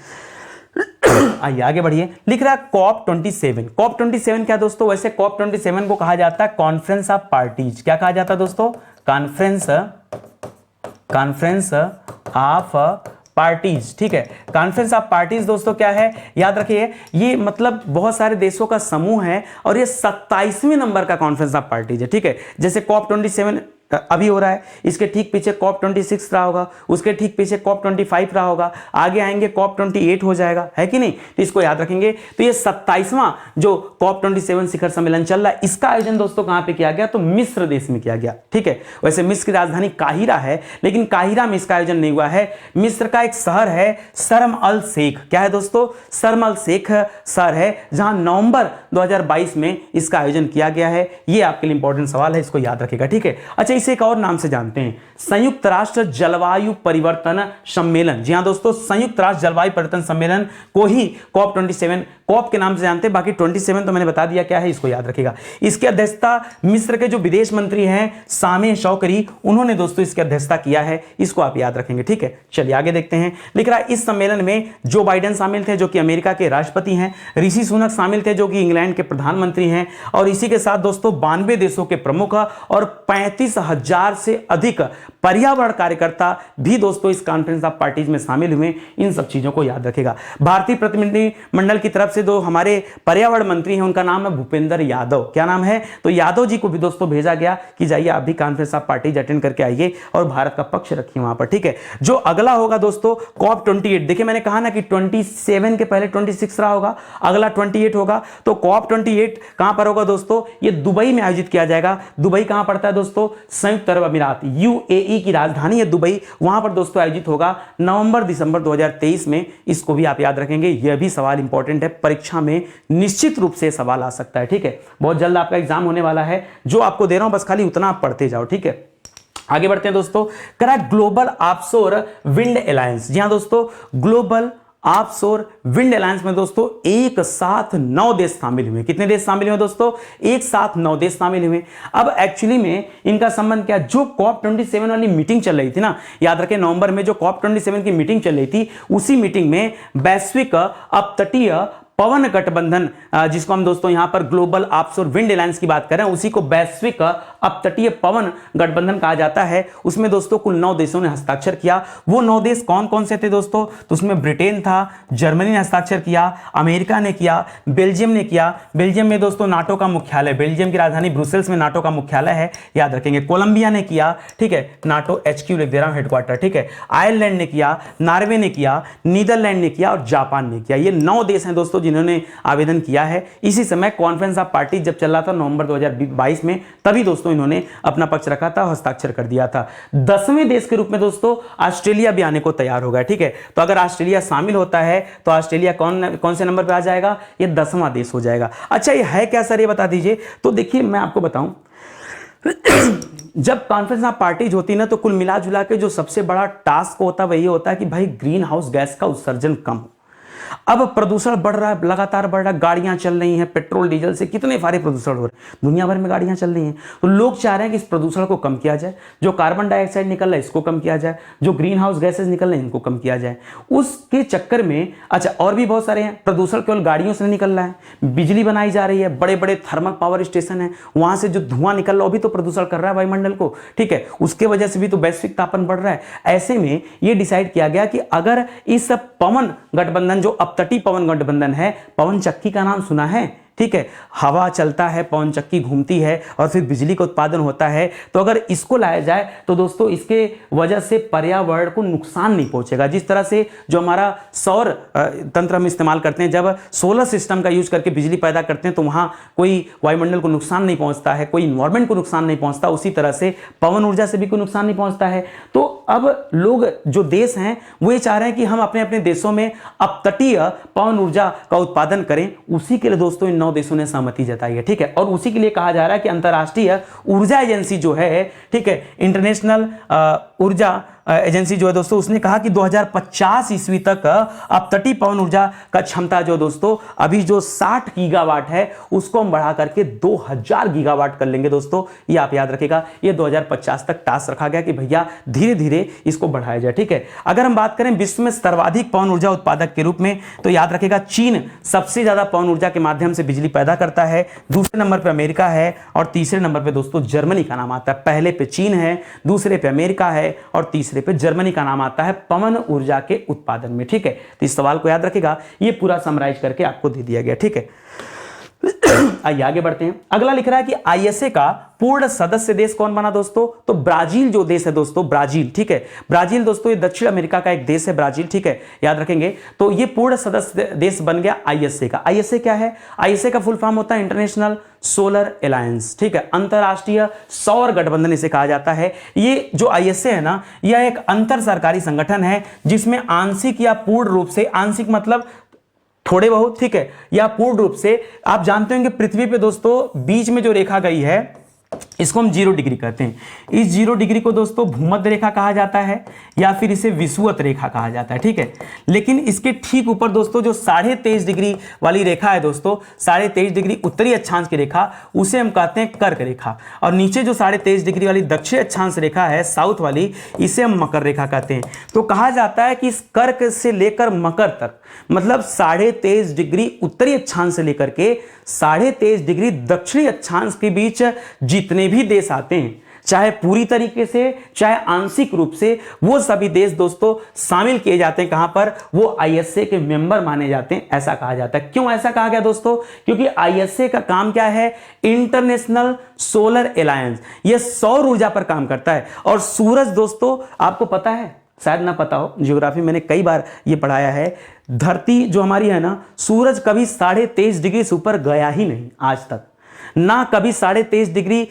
आइए आगे बढ़िए। लिख रहा है COP27। COP27 क्या दोस्तों? वैसे COP27 को कहा जाता है कॉन्फ्रेंस ऑफ पार्टीज। क्या कहा जाता है दोस्तों? कॉन्फ्रेंस ऑफ पार्टीज, ठीक है। कॉन्फ्रेंस ऑफ पार्टीज दोस्तों क्या है? याद रखिए, ये मतलब बहुत सारे देशों का समूह है, और ये 27वें नंबर का कॉन्फ्रेंस ऑफ पार्टीज है, ठीक है। जैसे COP27 अभी हो रहा है, इसके ठीक पीछे COP26 रहा होगा, उसके ठीक पीछे COP25 रहा होगा, आगे आएंगे COP28 हो जाएगा, है कि नहीं? तो इसको याद रखेंगे। तो ये 27वां जो COP27 शिखर सम्मेलन चल रहा है, इसका आयोजन दोस्तों कहां पे किया गया? तो मिस्र देश में किया गया, ठीक है। वैसे मिस्र की राजधानी काहिरा है, लेकिन काहिरा में इसका आयोजन नहीं हुआ है। मिस्र का एक शहर है शर्म अल शेख। क्या है दोस्तों? शर्म अल शेख शहर है, जहां नवंबर 2022 में इसका आयोजन किया गया है। ये आपके लिए इंपॉर्टेंट सवाल है, इसको याद रखिएगा, ठीक है। अच्छा, इसे एक और नाम से जानते हैं, संयुक्त राष्ट्र जलवायु परिवर्तन सम्मेलन। जी हां दोस्तों, संयुक्त राष्ट्र जलवायु परिवर्तन सम्मेलन को ही COP27 COP के नाम से जानते हैं। बाकी 27 तो मैंने बता दिया क्या है, इसको याद रखिएगा। इसकी अध्यक्षता मिस्र के जो विदेश मंत्री हैं सामे शौकरी, उन्होंने दोस्तों इसकी अध्यक्षता किया है, इसको आप याद रखेंगे, ठीक है। चलिए आगे देखते हैं। लिख रहा है इस सम्मेलन में जो बाइडेन शामिल थे, जो कि अमेरिका के राष्ट्रपति हैं, ऋषि सुनक शामिल थे, जो कि इंग्लैंड के प्रधानमंत्री हैं, और इसी के साथ दोस्तों 92 देशों के प्रमुख और 35,000 से अधिक पर्यावरण कार्यकर्ता भी दोस्तों इस कॉन्फ्रेंस ऑफ पार्टीज में शामिल हुए। इन सब चीजों को याद रखेगा। भारतीय प्रतिनिधिमंडल की तरफ से जो हमारे पर्यावरण मंत्री हैं, उनका नाम है भूपेंद्र यादव। क्या नाम है? तो यादव जी को भी दोस्तों भेजा गया कि जाइए आप भी कॉन्फ्रेंस ऑफ पार्टीज अटेंड करके आइए और भारत का पक्ष रखिए वहां पर, ठीक है। जो अगला होगा दोस्तों COP28। देखिए मैंने कहा ना कि 27 के पहले 26 रहा होगा, अगला 28 होगा। तो COP28 कहां पर होगा दोस्तों? ये दुबई में आयोजित किया जाएगा। दुबई कहां पड़ता है दोस्तों? संयुक्त अरब अमीरात, UAE की राजधानी है दुबई, वहां पर दोस्तों आयोजित होगा नवंबर-दिसंबर 2023 में। इसको भी आप याद रखेंगे, यह भी सवाल इंपॉर्टेंट है, परीक्षा में निश्चित रूप से सवाल आ सकता है, ठीक है। बहुत जल्द आपका एग्जाम होने वाला है, जो आपको दे रहा हूं बस खाली उतना आप पढ़ते जाओ, ठीक है। आगे बढ़ते हैं दोस्तों। करा ग्लोबल ऑफशोर विंड अलायंस। जी हां दोस्तों, ग्लोबल ऑफशोर विंड अलायंस में दोस्तों एक साथ 9 देश शामिल हुए। कितने देश शामिल हुए दोस्तों? एक साथ 9 देश शामिल हुए। अब एक्चुअली में इनका संबंध क्या? जो COP27 वाली मीटिंग चल रही थी ना, याद रखें नवंबर में जो COP27 की मीटिंग चल रही थी, उसी मीटिंग में वैश्विक अपतटीय पवन गठबंधन, जिसको हम दोस्तों यहां पर ग्लोबल ऑफशोर विंड अलायंस की बात करें, उसी को वैश्विक अपतटीय पवन गठबंधन कहा जाता है। उसमें दोस्तों कुल 9 देशों ने हस्ताक्षर किया। वो 9 देश कौन कौन से थे दोस्तों? तो उसमें ब्रिटेन था, जर्मनी ने हस्ताक्षर किया, अमेरिका ने किया, बेल्जियम ने किया। बेल्जियम में दोस्तों नाटो का मुख्यालय, बेल्जियम की राजधानी ब्रुसेल्स में नाटो का मुख्यालय है, याद रखेंगे। कोलंबिया ने किया, ठीक है, नाटो HQ लिख दे रहा हूं, हेडक्वार्टर, ठीक है। आयरलैंड ने किया, नॉर्वे ने किया, नीदरलैंड ने किया और जापान ने किया। ये 9 देश हैं दोस्तों जिन्होंने आवेदन किया है। इसी समय कॉन्फ्रेंस ऑफ पार्टी जब चल रहा था नवंबर 2022 में, तभी दोस्तों इन्होंने अपना पक्ष रखा था, हस्ताक्षर कर दिया था। 10वें देश के रूप में दोस्तों ऑस्ट्रेलिया भी आने को तैयार हो गया, ठीक है। तो अगर ऑस्ट्रेलिया शामिल होता है तो ऑस्ट्रेलिया कौन से नंबर पे आ जाएगा? ये 10वां देश हो जाएगा। अच्छा, ये है क्या सर, ये बता दीजिए। तो देखिए मैं आपको बताऊं, जब कॉन्फ्रेंस ऑफ पार्टीज होती ना, तो कुल मिला जुला के जो सबसे बड़ा टास्क होता है वही होता है कि भाई ग्रीन हाउस गैस का उत्सर्जन कम हो। अब प्रदूषण बढ़ रहा है, लगातार बढ़ रहा है, गाड़ियां चल रही हैं, पेट्रोल डीजल से कितने सारे प्रदूषण हो रहे हैं, दुनिया भर में गाड़ियां चल रही हैं। तो लोग चाह रहे हैं कि इस प्रदूषण को कम किया जाए, जो कार्बन डाइऑक्साइड निकल रहा है इसको कम किया जाए, जो ग्रीन हाउस गैसेज निकल रहे हैं इनको कम किया जाए। उसके चक्कर में अच्छा और भी बहुत सारे हैं, प्रदूषण केवल गाड़ियों से नहीं निकल रहा है, बिजली बनाई जा रही है, बड़े बड़े थर्मल पावर स्टेशन है, वहां से जो धुआं निकल रहा है वो भी तो प्रदूषण कर रहा है वायुमंडल को, ठीक है। उसके वजह से भी तो वैश्विक तापमान बढ़ रहा है। ऐसे में ये डिसाइड किया गया कि अगर इस पवन गठबंधन, जो अपतटीय पवन गठबंधन है, पवन चक्की का नाम सुना है, ठीक है, हवा चलता है, पवन चक्की घूमती है और फिर बिजली का उत्पादन होता है। तो अगर इसको लाया जाए तो दोस्तों इसके वजह से पर्यावरण को नुकसान नहीं पहुंचेगा। जिस तरह से जो हमारा सौर तंत्र हम इस्तेमाल करते हैं, जब सोलर सिस्टम का यूज करके बिजली पैदा करते हैं तो वहां कोई वायुमंडल को नुकसान नहीं पहुंचता है, कोई इन्वायरमेंट को नुकसान नहीं पहुंचता, उसी तरह से पवन ऊर्जा से भी कोई नुकसान नहीं पहुंचता है। तो अब लोग जो देश हैं वो ये चाह रहे हैं कि हम अपने अपने देशों में अपतटीय पवन ऊर्जा का उत्पादन करें। उसी के लिए दोस्तों 9 देशों ने सहमति जताई है, ठीक है। और उसी के लिए कहा जा रहा है कि अंतर्राष्ट्रीय ऊर्जा एजेंसी जो है, ठीक है, इंटरनेशनल ऊर्जा एजेंसी जो है दोस्तों, उसने कहा कि 2050 ईस्वी तक अपतटीय पवन ऊर्जा का क्षमता जो दोस्तों अभी जो 60 गीगावाट है उसको हम बढ़ा करके 2000 गीगावाट कर लेंगे दोस्तों। ये आप याद रखिएगा, ये 2050 तक टास्क रखा गया कि भैया धीरे धीरे इसको बढ़ाया जाए, ठीक है। अगर हम बात करें विश्व में सर्वाधिक पवन ऊर्जा उत्पादक के रूप में, तो याद रखिएगा चीन सबसे ज्यादा पवन ऊर्जा के माध्यम से बिजली पैदा करता है। दूसरे नंबर पर अमेरिका है और तीसरे नंबर पर दोस्तों जर्मनी का नाम आता है। पहले पे चीन है, दूसरे पे अमेरिका है और तीसरे पे जर्मनी का नाम आता है पवन ऊर्जा के उत्पादन में, ठीक है। तो इस सवाल को याद रखिएगा, ये पूरा समराइज करके आपको दे दिया गया, ठीक है। आइए आगे बढ़ते हैं। अगला लिख रहा है कि ISA का पूर्ण सदस्य देश कौन बना दोस्तों? तो ब्राजील जो देश है दोस्तों, ब्राजील, ठीक है। ब्राजील दोस्तों ये दक्षिण अमेरिका का एक देश है, ब्राजील, ठीक है, याद रखेंगे। तो ये पूर्ण सदस्य देश बन गया ISA का। ISA क्या है? ISA का फुल फॉर्म होता है इंटरनेशनल सोलर अलायंस, ठीक है, अंतरराष्ट्रीय सौर गठबंधन इसे कहा जाता है। ये जो ISA है ना, यह एक अंतर सरकारी संगठन है जिसमें आंशिक या पूर्ण रूप से, आंशिक मतलब थोड़े बहुत, ठीक है, या पूर्ण रूप से, आप जानते होंगे पृथ्वी पे दोस्तों बीच में जो रेखा गई है इसको हम 0 डिग्री कहते हैं। इस 0 डिग्री को दोस्तों भूमध्य रेखा कहा जाता है या फिर इसे विषुवत रेखा कहा जाता है, ठीक है। लेकिन इसके ठीक ऊपर दोस्तों जो 23.5 डिग्री वाली रेखा है दोस्तों, 23.5 डिग्री उत्तरी अक्षांश की रेखा, उसे हम कहते हैं कर्क रेखा। और नीचे जो 23.5 डिग्री वाली दक्षिण अक्षांश रेखा है, साउथ वाली, इसे हम मकर रेखा कहते हैं। तो कहा जाता है कि इस कर्क से लेकर मकर तक, मतलब 23.5 डिग्री उत्तरी अक्षांश से लेकर के 23.5 डिग्री दक्षिणी अक्षांश के बीच जितने भी देश आते हैं, चाहे पूरी तरीके से चाहे आंशिक रूप से, वो सभी देश दोस्तों शामिल किए जाते हैं। कहां पर? वो ISA के मेंबर माने जाते हैं, ऐसा कहा जाता है। क्यों ऐसा कहा गया दोस्तों? क्योंकि ISA का काम क्या है? इंटरनेशनल सोलर अलायंस, ये सौर ऊर्जा पर काम करता है। और सूरज दोस्तों आपको पता है, शायद ना पता हो, ज्योग्राफी मैंने कई बार ये पढ़ाया है, धरती जो हमारी है ना, सूरज कभी 23.5 डिग्री से ऊपर गया ही नहीं आज तक, ना कभी 23.5 डिग्री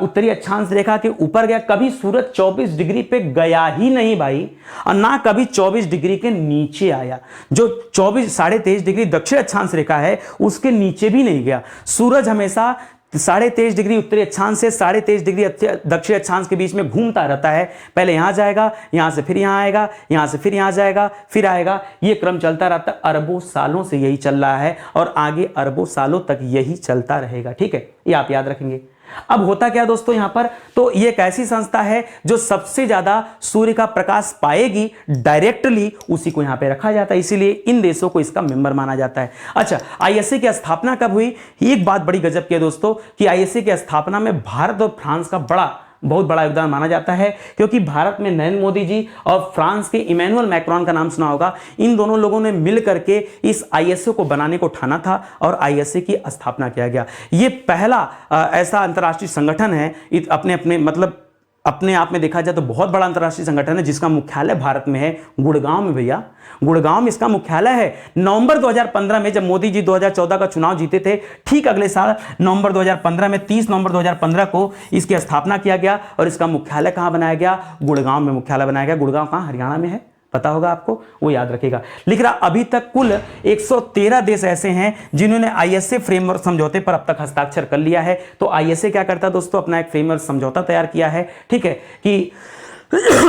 उत्तरी अक्षांश रेखा के ऊपर गया, कभी सूरज 24 डिग्री पे गया ही नहीं भाई, और ना कभी 24 डिग्री के नीचे आया। जो 23.5 डिग्री दक्षिण अक्षांश रेखा है उसके नीचे भी नहीं गया। सूरज हमेशा 23.5 डिग्री उत्तरी अक्षांश से 23.5 डिग्री दक्षिण अक्षांश के बीच में घूमता रहता है। पहले यहां जाएगा, यहां से फिर यहां आएगा, यहां से फिर यहां जाएगा, फिर आएगा, ये क्रम चलता रहता है। अरबों सालों से यही चल रहा है और आगे अरबों सालों तक यही चलता रहेगा, ठीक है, ये आप याद रखेंगे। अब होता क्या दोस्तों यहां पर, तो ये एक ऐसी संस्था है जो सबसे ज्यादा सूर्य का प्रकाश पाएगी डायरेक्टली, उसी को यहां पे रखा जाता है, इसीलिए इन देशों को इसका मेंबर माना जाता है। अच्छा, आईएसए की स्थापना कब हुई? एक बात बड़ी गजब की है दोस्तों कि आईएसए की स्थापना में भारत और फ्रांस का बहुत बड़ा योगदान माना जाता है, क्योंकि भारत में नरेंद्र मोदी जी और फ्रांस के इमैनुअल मैक्रोन का नाम सुना होगा, इन दोनों लोगों ने मिल करके इस आईएसए को बनाने को ठाना था और आईएसए की स्थापना किया गया। ये पहला ऐसा अंतर्राष्ट्रीय संगठन है, अपने आप में देखा जाए तो बहुत बड़ा अंतर्राष्ट्रीय संगठन है, जिसका मुख्यालय भारत में है, गुड़गांव में। भैया गुड़गांव में इसका मुख्यालय है। नवंबर 2015 में जब मोदी जी 2014 का चुनाव जीते थे, ठीक अगले साल नवंबर 2015 में 30 नवंबर 2015 को इसकी स्थापना किया गया और इसका मुख्यालय कहां बनाया गया? गुड़गांव में मुख्यालय बनाया गया। गुड़गांव कहां? हरियाणा में है, पता होगा आपको, वो याद रखेगा। लिख रहा अभी तक कुल 113 देश ऐसे हैं जिन्होंने आईएसए फ्रेमवर्क समझौते पर अब तक हस्ताक्षर कर लिया है। तो आईएसए क्या करता है दोस्तों? अपना एक फ्रेमवर्क समझौता तैयार किया है, ठीक है, कि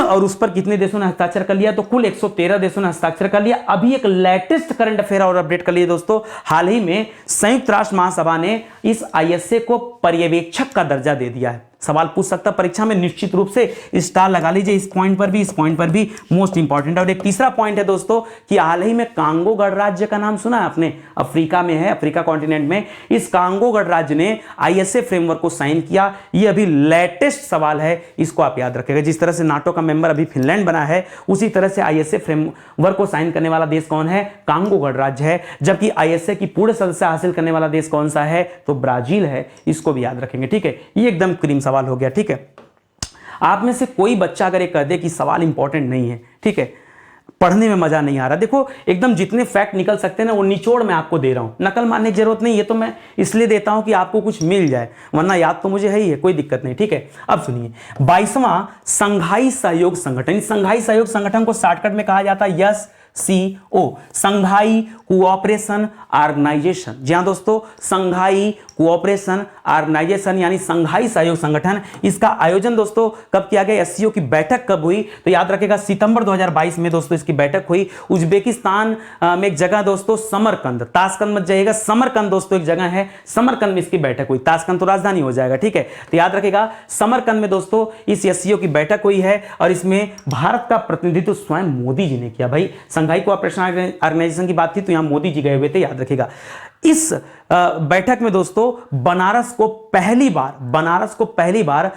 और उस पर कितने देशों ने हस्ताक्षर कर लिया? तो कुल 113 देशों ने हस्ताक्षर कर लिया। अभी एक लेटेस्ट करंट अफेयर और अपडेट कर लिए दोस्तों, हाल ही में संयुक्त राष्ट्र महासभा ने इस आईएसए को पर्यवेक्षक का दर्जा दे दिया है। सवाल पूछ सकता परीक्षा में, निश्चित रूप से स्टार लगा लीजिए इस पॉइंट पर भी, इस पॉइंट पर भी मोस्ट इंपॉर्टेंट है। और एक तीसरा पॉइंट है दोस्तों कि हाल ही में कांगो गणराज्य का नाम सुना है आपने? अफ्रीका में है, अफ्रीका कॉन्टिनेंट में। इस कांगो गणराज्य ने आईएसए फ्रेमवर्क को साइन किया। ये अभी लेटेस्ट सवाल है, इसको आप याद रखिएगा। जिस तरह से नाटो का मेंबर अभी फिनलैंड बना है, उसी तरह से आईएसए फ्रेमवर्क को साइन करने वाला देश कौन है? कांगो गणराज्य है। जबकि आईएसए की पूर्ण सदस्य हासिल करने वाला देश कौन सा है? तो ब्राजील है। इसको भी याद रखेंगे, ठीक है। ये एकदम क्रीम सवाल हो गया, ठीक है। आप में से कोई बच्चा अगर ये कह दे कि सवाल इंपॉर्टेंट नहीं है, ठीक है, पढ़ने में मजा नहीं आ रहा, देखो एकदम जितने फैक्ट निकल सकते हैं ना, वो निचोड़ मैं आपको दे रहा हूं, नकल मारने की जरूरत नहीं। ये तो मैं इसलिए देता हूं कि आपको कुछ मिल जाए, वरना याद तो मुझे है ही है, कोई दिक्कत नहीं, ठीक है। अब सुनिए, 22वां संघाई सहयोग संगठन। संघाई सहयोग संगठन को शॉर्टकट में कहा जाता है SCO, संघाई कोऑपरेशन ऑर्गेनाइजेशन। जी हां दोस्तों, संघाई कोऑपरेशन ऑर्गेनाइजेशन यानी संघाई सहयोग संगठन। इसका आयोजन दोस्तों कब किया गया? SCO की बैठक कब हुई? तो याद रखेगा सितंबर 2022 में दोस्तों इसकी बैठक हुई। उज्बेकिस्तान में एक जगह दोस्तों समरकंद, ताशकंद मत जाइएगा, समरकंद दोस्तों एक जगह है, समरकंद में इसकी बैठक हुई। ताशकंद तो राजधानी हो जाएगा, ठीक है। तो याद रखेगा समरकंद में दोस्तों इस SCO की बैठक हुई है और इसमें भारत का प्रतिनिधित्व स्वयं मोदी जी ने किया। भाई संघाई कोऑपरेशन ऑर्गेनाइजेशन की बात थी तो यहां मोदी जी गए हुए थे, याद रखेगा। इस बैठक में दोस्तों बनारस को पहली बार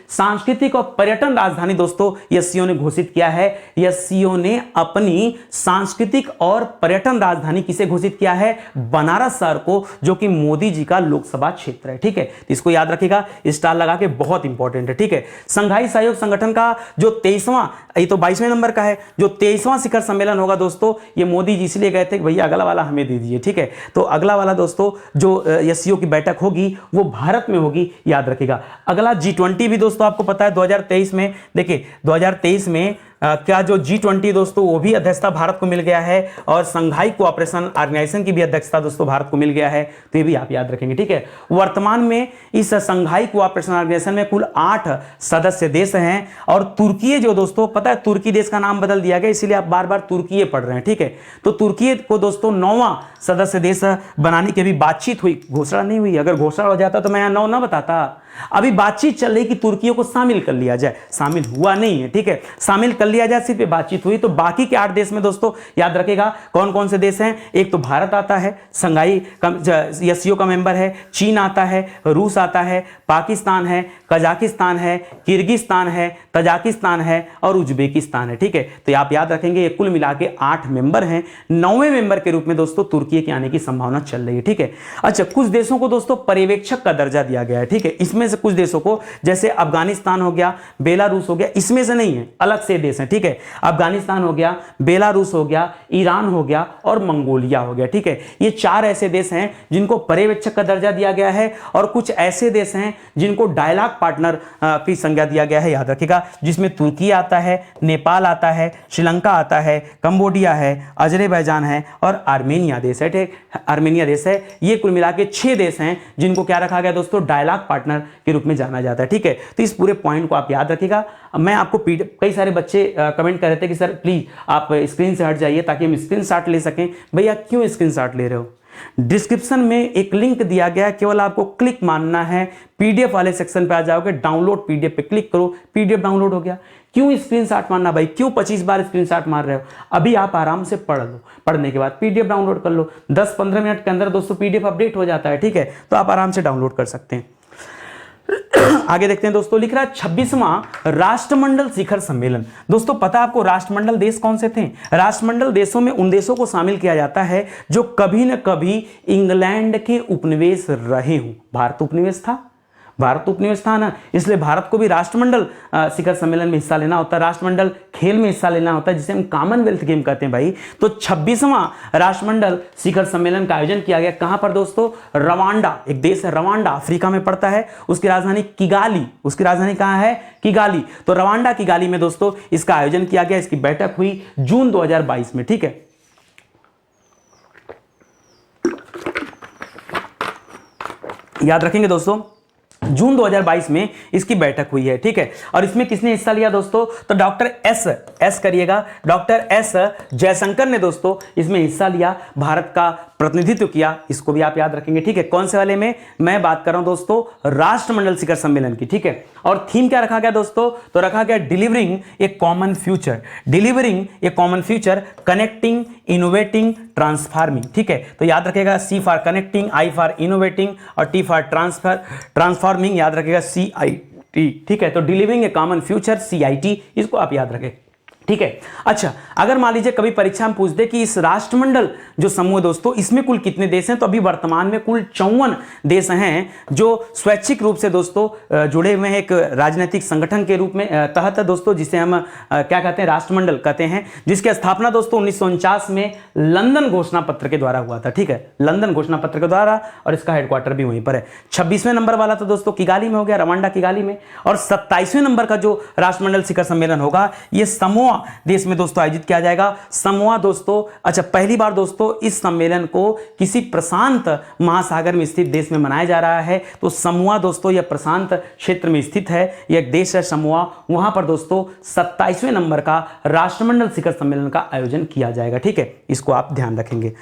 सांस्कृतिक और पर्यटन राजधानी दोस्तों SCO ने घोषित किया है। SCO ने अपनी सांस्कृतिक और पर्यटन राजधानी किसे घोषित किया है? बनारस शहर को, जो कि मोदी जी का लोकसभा क्षेत्र है, ठीक है। तो इसको याद रखिएगा, स्टार लगा के, बहुत इंपॉर्टेंट है, ठीक है। संघाई सहयोग संगठन का जो 23वां, ये तो 22वें नंबर का है, जो 23वां शिखर सम्मेलन होगा दोस्तों, ये मोदी जी इसलिए गए थे कि भैया अगला वाला हमें दे दीजिए, ठीक है। तो अगला वाला दोस्तों जो SCO की बैठक होगी वो भारत में होगी, याद रखिएगा। अगला G20 भी दोस्तों आपको पता है 2023 में, देखिए 2023 में क्या जो G20 दोस्तों वो भी अध्यक्षता भारत को मिल गया है और संघाई कोऑपरेशन ऑर्गेनाइजेशन की भी अध्यक्षता दोस्तों भारत को मिल गया है। तो ये भी आप याद रखेंगे, ठीक है। वर्तमान में इस संघाई कोऑपरेशन ऑर्गेनाइजेशन में कुल 8 सदस्य देश हैं और तुर्की जो दोस्तों, पता है तुर्की देश का नाम बदल दिया गया, इसीलिए आप बार बार तुर्की पढ़ रहे हैं, ठीक है। तो तुर्की को दोस्तों 9वां सदस्य देश बनाने की भी बातचीत हुई, घोषणा नहीं हुई। अगर घोषणा हो जाता तो मैं यहां 9 ना बताता। अभी बातचीत चल रही कि तुर्कियों को शामिल कर लिया जाए, शामिल हुआ नहीं है, ठीक है। शामिल कर लिया जाए, सिर्फ बातचीत हुई। तो बाकी के 8 देश में दोस्तों याद रखेगा कौन कौन से देश हैं? एक तो भारत आता है, संघाई SCO का मेंबर है, चीन आता है, रूस आता है, पाकिस्तान है, कजाकिस्तान है, किर्गिस्तान है, तजाकिस्तान है और उज्बेकिस्तान है, ठीक है। तो आप याद रखेंगे ये कुल मिला के 8 मेंबर हैं। 9वें मेंबर के रूप में दोस्तों तुर्की के आने की संभावना चल रही है, ठीक है। अच्छा, कुछ देशों को दोस्तों पर्यवेक्षक का दर्जा दिया गया है, ठीक है। इसमें से कुछ देशों को, जैसे अफगानिस्तान हो गया, बेलारूस हो गया, इसमें से नहीं है, अलग से देश है, ठीक है। अफगानिस्तान हो गया, बेलारूस हो गया, ईरान हो गया और मंगोलिया हो गया, ठीक है। ये 4 ऐसे देश हैं जिनको पर्यवेक्षक का दर्जा दिया गया है और कुछ ऐसे देश हैं जिनको डायलॉग पार्टनर की संज्ञा दिया गया है, याद रखिएगा, जिसमें तुर्की आता है, नेपाल आता है, श्रीलंका आता है, कंबोडिया है, अजरबैजान है और आर्मेनिया देश है, ठीक। आर्मेनिया देश है। ये कुल मिला के 6 देश हैं जिनको क्या रखा गया दोस्तों? डायलॉग पार्टनर के रूप में जाना जाता है, ठीक है। तो इस पूरे पॉइंट को आप याद रखिएगा। मैं आपको कई सारे बच्चे कमेंट कर रहे थे कि सर प्लीज आप स्क्रीन से हट जाइए ताकि हम स्क्रीनशॉट ले सकें। भैया क्यों स्क्रीनशॉट ले रहे हो? डिस्क्रिप्शन में एक लिंक दिया गया है, केवल आपको क्लिक मारना है, पीडीएफ वाले सेक्शन पे आ जाओगे, डाउनलोड पीडीएफ पे क्लिक करो, पीडीएफ डाउनलोड हो गया। क्यों स्क्रीनशॉट मारना भाई, क्यों 25 बार स्क्रीनशॉट मार रहे हो? अभी आप आराम से पढ़ लो, पढ़ने के बाद पीडीएफ डाउनलोड कर लो, 10-15 मिनट के अंदर दोस्तों पीडीएफ अपडेट हो जाता है, ठीक है, तो आप आराम से डाउनलोड कर सकते हैं। आगे देखते हैं दोस्तों, लिख रहा है 26वां राष्ट्रमंडल शिखर सम्मेलन। दोस्तों पता है आपको राष्ट्रमंडल देश कौन से थे? राष्ट्रमंडल देशों में उन देशों को शामिल किया जाता है जो कभी न कभी इंग्लैंड के उपनिवेश रहे हों। भारत उपनिवेश था, भारत उपनिवेश था ना, इसलिए भारत को भी राष्ट्रमंडल शिखर सम्मेलन में हिस्सा लेना होता है, राष्ट्रमंडल खेल में हिस्सा लेना होता है, जिसे हम कॉमनवेल्थ गेम कहते हैं भाई। तो 26वां राष्ट्रमंडल शिखर सम्मेलन का आयोजन किया गया कहां पर दोस्तों? रवांडा, एक देश है रवांडा, अफ्रीका में पड़ता है, उसकी राजधानी किगाली, उसकी राजधानी कहां है? किगाली। तो रवांडा किगाली में दोस्तों इसका आयोजन किया गया, इसकी बैठक हुई जून 2022 में, ठीक है। याद रखेंगे दोस्तों, जून 2022 में इसकी बैठक हुई है, ठीक है। और इसमें किसने हिस्सा लिया दोस्तों? तो डॉक्टर एस करिएगा, डॉक्टर एस जयशंकर ने दोस्तों इसमें हिस्सा लिया, भारत का प्रतिनिधित्व किया, इसको भी आप याद रखेंगे, ठीक है। कौन से वाले में? मैं बात कर रहा हूं दोस्तों राष्ट्रमंडल शिखर सम्मेलन की, ठीक है। और थीम क्या रखा गया दोस्तों? तो रखा गया delivering a common future, delivering a common future, connecting, innovating, transforming, ठीक है। तो याद रखेगा C for connecting, I for innovating और T फॉर ट्रांसफॉर्मिंग, याद रखेगा CIT, ठीक है। तो delivering a common future CIT, इसको आप याद रखें, ठीक है। अच्छा, अगर मान लीजिए कभी परीक्षा में पूछ दे कि इस राष्ट्रमंडल जो समूह दोस्तों इसमें कुल कितने देश हैं, तो अभी वर्तमान में कुल 54 देश हैं जो स्वैच्छिक रूप से दोस्तों जुड़े हुए हैं एक राजनीतिक संगठन के रूप में तहत दोस्तों, जिसे हम क्या कहते हैं? राष्ट्रमंडल कहते हैं, जिसकी स्थापना दोस्तों 1949 में लंदन घोषणा पत्र के द्वारा हुआ था, ठीक है, लंदन घोषणा पत्र के द्वारा, और इसका हेडक्वार्टर भी वहीं पर है। 26वें नंबर वाला तो दोस्तों किगाली में हो गया, रवांडा किगाली में। और 27वें नंबर का जो राष्ट्रमंडल शिखर सम्मेलन होगा ये समोआ देश में दोस्तों आयोजित किया जाएगा। समोआ दोस्तों, अच्छा पहली बार दोस्तों इस सम्मेलन को किसी प्रशांत महासागर में स्थित देश में मनाया जा रहा है। तो समोआ दोस्तों यह प्रशांत क्षेत्र में स्थित है, यह एक देश है समोआ, वहां पर दोस्तों 27वें नंबर का राष्ट्रमंडल शिखर सम्मेलन का आयोजन किया जाएगा, ठीक है, इसको आप ध्यान रखेंगे।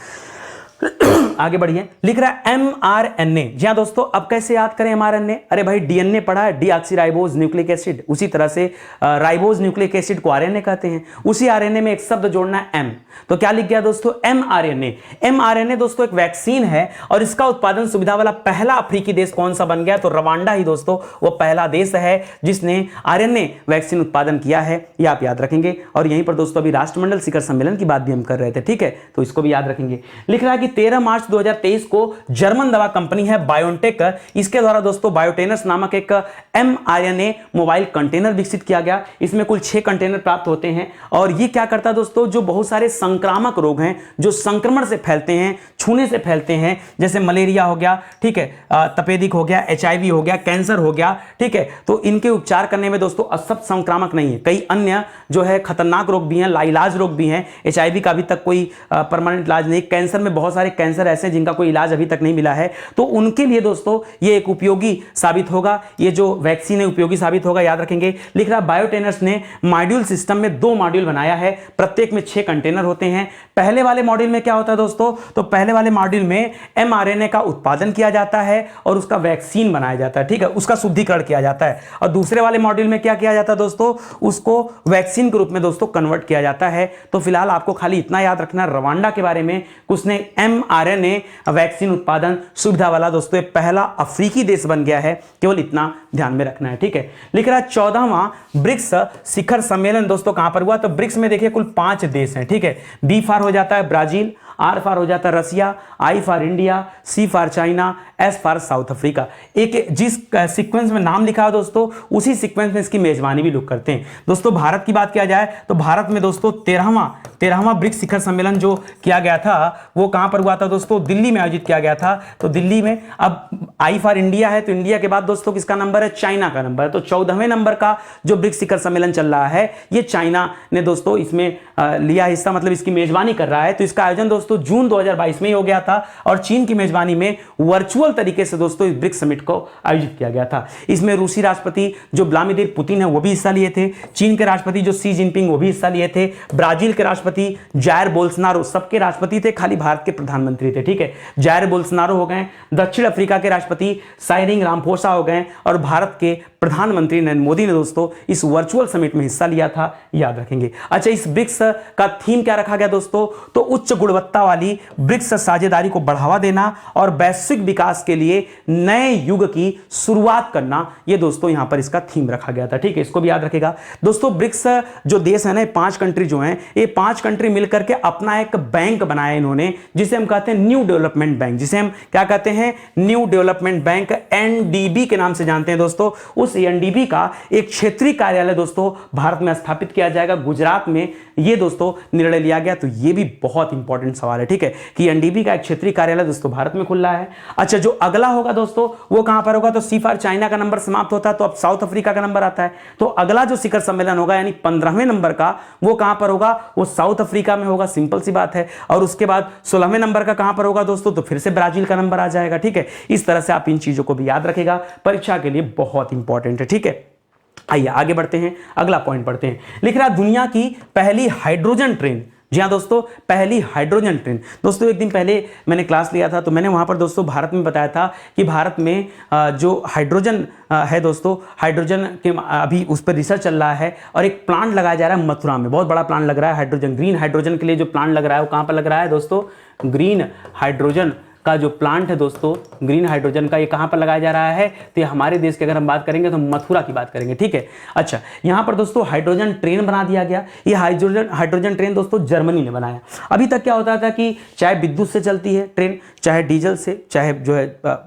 आगे बढ़िए, लिख रहा है mRNA। जी हाँ दोस्तों, अब कैसे याद करें mRNA? अरे भाई डीएनए पढ़ा है, डीऑक्सीराइबोज न्यूक्लिक एसिड, उसी तरह से राइबोज न्यूक्लिक एसिड को आरएनए कहते हैं। उसी आरएनए में एक शब्द जोड़ना है M, तो क्या लिख गया दोस्तों? mRNA। mRNA दोस्तों एक वैक्सीन है और इसका उत्पादन सुविधा वाला पहला अफ्रीकी देश कौन सा बन गया? तो रवांडा ही दोस्तों वो पहला देश है जिसने आरएनए वैक्सीन उत्पादन किया है, ये आप याद रखेंगे। और यहीं पर दोस्तों अभी राष्ट्रमंडल शिखर सम्मेलन की बात भी हम कर रहे थे, ठीक है, तो इसको भी याद रखेंगे। लिख रहा है कि 13 मार्च 2023 को जर्मन दवा कंपनी है बायोनटेक, इसके द्वारा दोस्तों बायोटेनस नामक एक mRNA मोबाइल कंटेनर विकसित किया गया। इसमें कुल 6 कंटेनर प्राप्त होते हैं और ये क्या करता है दोस्तों? जो बहुत सारे संक्रामक रोग हैं जो संक्रमण से फैलते हैं, छूने से फैलते हैं, जैसे मलेरिया हो गया, ठीक है, तपेदिक हो गया, HIV हो गया, कैंसर हो गया, ठीक है, तो इनके उपचार करने में दोस्तों सब संक्रामक नहीं है, कई अन्य जो है खतरनाक रोग भी हैं, लाइलाज रोग भी हैं। HIV का अभी तक कोई परमानेंट इलाज नहीं, कैंसर में बहुत सारे कैंसर ऐसे हैं जिनका कोई इलाज अभी तक नहीं मिला है, तो उनके लिए दोस्तों ये एक उपयोगी साबित होगा, ये जो वैक्सीन है उपयोगी साबित होगा, याद रखेंगे। लिख रहा बायोटेनस ने मॉड्यूल सिस्टम में 2 मॉड्यूल बनाया है, प्रत्येक में 6 कंटेनर होते हैं। पहले वाले मॉड्यूल में क्या होता है दोस्तों? तो पहले वाले मॉड्यूल में mRNA का उत्पादन किया जाता है और उसका वैक्सीन बनाया जाता है, ठीक है, उसका शुद्धिकरण किया जाता है। और दूसरे वाले मॉड्यूल में क्या किया जाता है दोस्तों? उसको वैक्सीन के रूप में दोस्तों कन्वर्ट किया जाता है। तो फिलहाल आपको खाली इतना याद रखना, रवांडा के बारे में उसने mRNA वैक्सीन उत्पादन सुविधा वाला दोस्तों पहला अफ्रीकी देश बन गया है, केवल इतना ध्यान में रखना है, ठीक है। लिख रहा है 14वां ब्रिक्स शिखर सम्मेलन दोस्तों कहां पर हुआ? तो ब्रिक्स में देखिए कुल 5 देश हैं, ठीक है। B फॉर हो जाता है ब्राजील, R फॉर हो जाता है रसिया, I for India, C for China, S for south Africa. एक जिस सीक्वेंस में नाम लिखा है दोस्तों उसी सीक्वेंस में इसकी मेजबानी भी लोग करते हैं। दोस्तों भारत की बात किया जाए तो भारत में दोस्तों 13वां ब्रिक्स शिखर सम्मेलन जो किया गया था वो कहां पर हुआ था दोस्तों? दिल्ली में आयोजित किया गया था। तो दिल्ली में, अब I फॉर इंडिया है तो इंडिया के बाद दोस्तों किसका नंबर है? चाइना का नंबर है। तो 14वें नंबर का जो ब्रिक्स शिखर सम्मेलन चल रहा है ये चाइना ने दोस्तों इसमें लिया हिस्सा, मतलब इसकी मेजबानी कर रहा है। तो इसका आयोजन दोस्तों दोस्तों जून 2022 में ही हो गया था और चीन की मेजबानी में वर्चुअल तरीके से दोस्तों इस ब्रिक्स समिट को आयोजित किया गया था। इसमें रूसी राष्ट्रपति जो व्लादिमीर पुतिन है वो भी हिस्सा लिए थे, चीन के राष्ट्रपति जो शी जिनपिंग वो भी हिस्सा लिए थे, ब्राजील के राष्ट्रपति जायर बोल्सोनारो, सबके राष्ट्रपति थे, खाली भारत के प्रधानमंत्री थे, ठीक है। जायर बोल्सोनारो हो गए, दक्षिण अफ्रीका के राष्ट्रपति साइरिंग रामफोसा हो गए और भारत के प्रधानमंत्री नरेंद्र मोदी ने दोस्तों इस वर्चुअल समिट में हिस्सा लिया था, याद रखेंगे। अच्छा, इस ब्रिक्स का थीम क्या रखा गया दोस्तों? तो उच्च गुणवत्ता वाली ब्रिक्स साझेदारी को बढ़ावा देना और वैश्विक विकास के लिए नए युग की शुरुआत करना, ये दोस्तों यहां पर इसका थीम रखा गया था, ठीक है। इसको भी याद रखेगा दोस्तों। ब्रिक्स जो देश है ना, 5 कंट्री जो हैं, ये 5 कंट्री मिलकर के अपना एक बैंक बनाया इन्होंने, जिसे हम कहते हैं न्यू डेवलपमेंट बैंक, जिसे हम क्या कहते हैं? न्यू डेवलपमेंट बैंक, एनडीबी के नाम से जानते हैं दोस्तों। उस एनडीबी का एक क्षेत्रीय कार्यालय दोस्तों भारत में स्थापित किया जाएगा, गुजरात में ये दोस्तों निर्णय लिया गया। तो ये भी बहुत इंपॉर्टेंट सवाल है, ठीक है, कि एनडीबी का एक क्षेत्रीय कार्यालय दोस्तों भारत में खुल रहा है। अच्छा, जो अगला होगा दोस्तों वो कहां पर होगा? तो सी फॉर चाइना का नंबर समाप्त होता है तो अब साउथ अफ्रीका का नंबर आता है। तो अगला जो शिखर सम्मेलन होगा यानी 15वें नंबर का, वो कहां पर होगा? वो साउथ अफ्रीका में होगा, सिंपल सी बात है। और उसके बाद 16वें नंबर का कहां पर होगा दोस्तों? तो फिर से ब्राजील का नंबर आ जाएगा, ठीक है। इस तरह से आप इन चीजों को भी याद रखेगा, परीक्षा के लिए बहुत इंपॉर्टेंट है, ठीक है। आइए आगे बढ़ते हैं, अगला पॉइंट पढ़ते हैं। लिख रहा दुनिया की पहली हाइड्रोजन ट्रेन। जी हाँ दोस्तों, पहली हाइड्रोजन ट्रेन। दोस्तों एक दिन पहले मैंने क्लास लिया था तो मैंने वहाँ पर दोस्तों भारत में बताया था कि भारत में जो हाइड्रोजन है दोस्तों, हाइड्रोजन के अभी उस पर रिसर्च चल रहा है और एक प्लांट लगाया जा रहा है मथुरा में, बहुत बड़ा प्लांट लग रहा है हाइड्रोजन, ग्रीन हाइड्रोजन के लिए जो प्लांट लग रहा है वो कहाँ पर लग रहा है दोस्तों? ग्रीन हाइड्रोजन का जो प्लांट है दोस्तों, ग्रीन हाइड्रोजन का, ये कहां पर लगाया जा रहा है? तो ये हमारे देश के अगर हम बात करेंगे तो मथुरा की बात करेंगे, ठीक है। अच्छा, यहां पर दोस्तों हाइड्रोजन ट्रेन बना दिया गया। ये हाइड्रोजन ट्रेन दोस्तों जर्मनी ने बनाया। अभी तक क्या होता था कि चाहे विद्युत से चलती है ट्रेन, चाहे डीजल से, चाहे जो है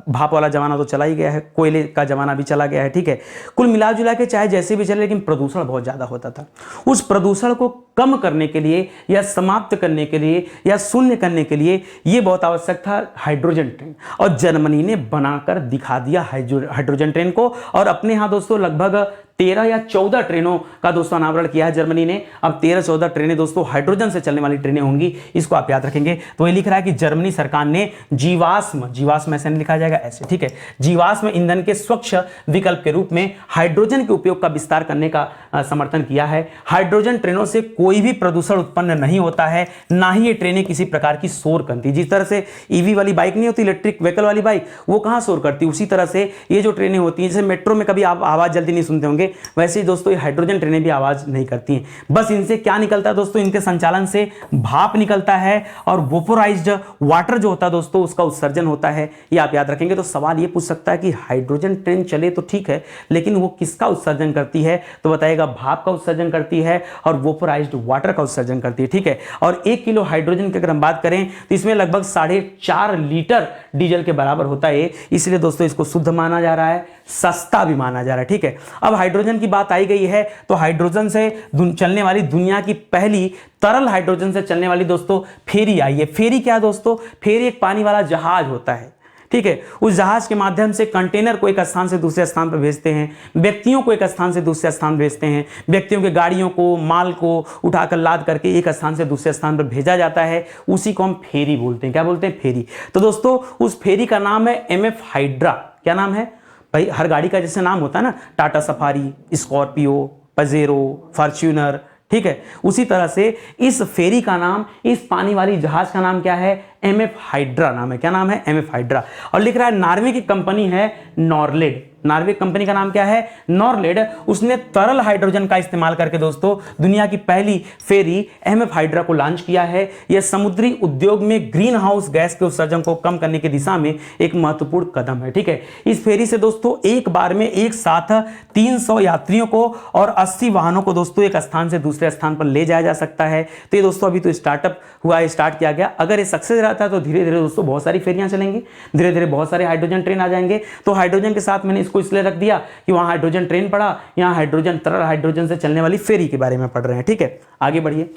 भाप वाला जमाना तो चला ही गया है, कोयले का जमाना भी चला गया है, ठीक है। कुल मिला जुला के चाहे जैसे भी चले, लेकिन प्रदूषण बहुत ज्यादा होता था। उस प्रदूषण को कम करने के लिए या समाप्त करने के लिए या शून्य करने के लिए ये बहुत आवश्यक था हाइड्रोजन ट्रेन, और जर्मनी ने बनाकर दिखा दिया हाइड्रोजन ट्रेन को। और अपने यहां दोस्तों लगभग 13 या 14 ट्रेनों का दोस्तों अनावरण किया है जर्मनी ने। अब 13-14 ट्रेनें दोस्तों हाइड्रोजन से चलने वाली ट्रेनें होंगी, इसको आप याद रखेंगे। तो ये लिख रहा है कि जर्मनी सरकार ने जीवाश्म ऐसे नहीं लिखा जाएगा, ऐसे, ठीक है, जीवाश्म ईंधन के स्वच्छ विकल्प के रूप में हाइड्रोजन के उपयोग का विस्तार करने का समर्थन किया है। हाइड्रोजन ट्रेनों से कोई भी प्रदूषण उत्पन्न नहीं होता है, ना ही ये ट्रेनें किसी प्रकार की शोर करती। जिस तरह से ईवी वाली बाइक नहीं होती, इलेक्ट्रिक व्हीकल वाली बाइक, वो कहां शोर करती, उसी तरह से ये जो ट्रेनें होती हैं, जैसे मेट्रो में कभी आप आवाज जल्दी नहीं सुनते होंगे, वैसे ही दोस्तों ये हाइड्रोजन ट्रेनें भी आवाज नहीं करती हैं। बस इनसे क्या निकलता है दोस्तों? इनके संचालन से भाप निकलता है और वेपोराइज्ड वाटर जो होता है दोस्तों उसका उत्सर्जन होता है, ये आप याद रखेंगे। तो सवाल ये पूछ सकता है कि हाइड्रोजन ट्रेन चले तो ठीक है, लेकिन वो किसका उत्सर्जन करती है? तो बताइएगा भाप का उत्सर्जन करती है और वेपोराइज्ड वाटर का उत्सर्जन करती है, ठीक है। और 1 किलो हाइड्रोजन की अगर हम बात करें तो इसमें लगभग 4.5 लीटर डीजल के बराबर होता है, इसलिए दोस्तों इसको शुद्ध माना जा रहा है, सस्ता भी माना जा रहा है, ठीक है। अब हाइड्रोजन की बात आई गई है तो हाइड्रोजन से चलने वाली दुनिया की पहली तरल हाइड्रोजन से चलने वाली दोस्तों फेरी आई है। फेरी क्या है दोस्तों? फेरी एक पानी वाला जहाज होता है, ठीक है। उस जहाज के माध्यम से कंटेनर को एक स्थान से दूसरे स्थान पर भेजते हैं, व्यक्तियों को एक स्थान से दूसरे स्थान भेजते हैं, व्यक्तियों के गाड़ियों को, माल को उठाकर लाद करके एक स्थान से दूसरे स्थान पर भेजा जाता है, उसी को हम फेरी बोलते हैं। क्या बोलते हैं? फेरी। तो दोस्तों उस फेरी का नाम है MF हाइड्रा। क्या नाम है भाई? हर गाड़ी का जैसे नाम होता है ना, Tata safari, Scorpio, Pajero, Fortuner, ठीक है, उसी तरह से इस फेरी का नाम, इस पानी वाली जहाज का नाम क्या है? MF हाइड्रा नाम है। क्या नाम है? MF hydra. और लिख रहा है नॉर्वे की कंपनी है नॉरलेड। नॉर्वे कंपनी का नाम क्या है? नॉरलेड। उसने तरल हाइड्रोजन का इस्तेमाल करके दोस्तों दुनिया की पहली फेरी MF हाइड्रा को लॉन्च किया है। यह समुद्री उद्योग में ग्रीन हाउस गैस के उत्सर्जन को कम करने की दिशा में एक महत्वपूर्ण कदम है, ठीक है। इस फेरी से दोस्तों एक बार में एक साथ 300 यात्रियों को और 80 वाहनों को दोस्तों एक स्थान से दूसरे स्थान पर ले जाया जा सकता है। तो ये दोस्तों अभी तो स्टार्टअप हुआ है, स्टार्ट किया गया। अगर ये सक्सेस रहता है तो धीरे धीरे दोस्तों बहुत सारी फेरियां चलेंगी, धीरे धीरे बहुत सारे हाइड्रोजन ट्रेन आ जाएंगे। तो हाइड्रोजन के साथ मैंने इसको इसलिए रख दिया कि वहां हाइड्रोजन ट्रेन पढ़ा, यहां हाइड्रोजन तरल हाइड्रोजन से चलने वाली फेरी के बारे में पढ़ रहे हैं, ठीक है। आगे बढ़िए।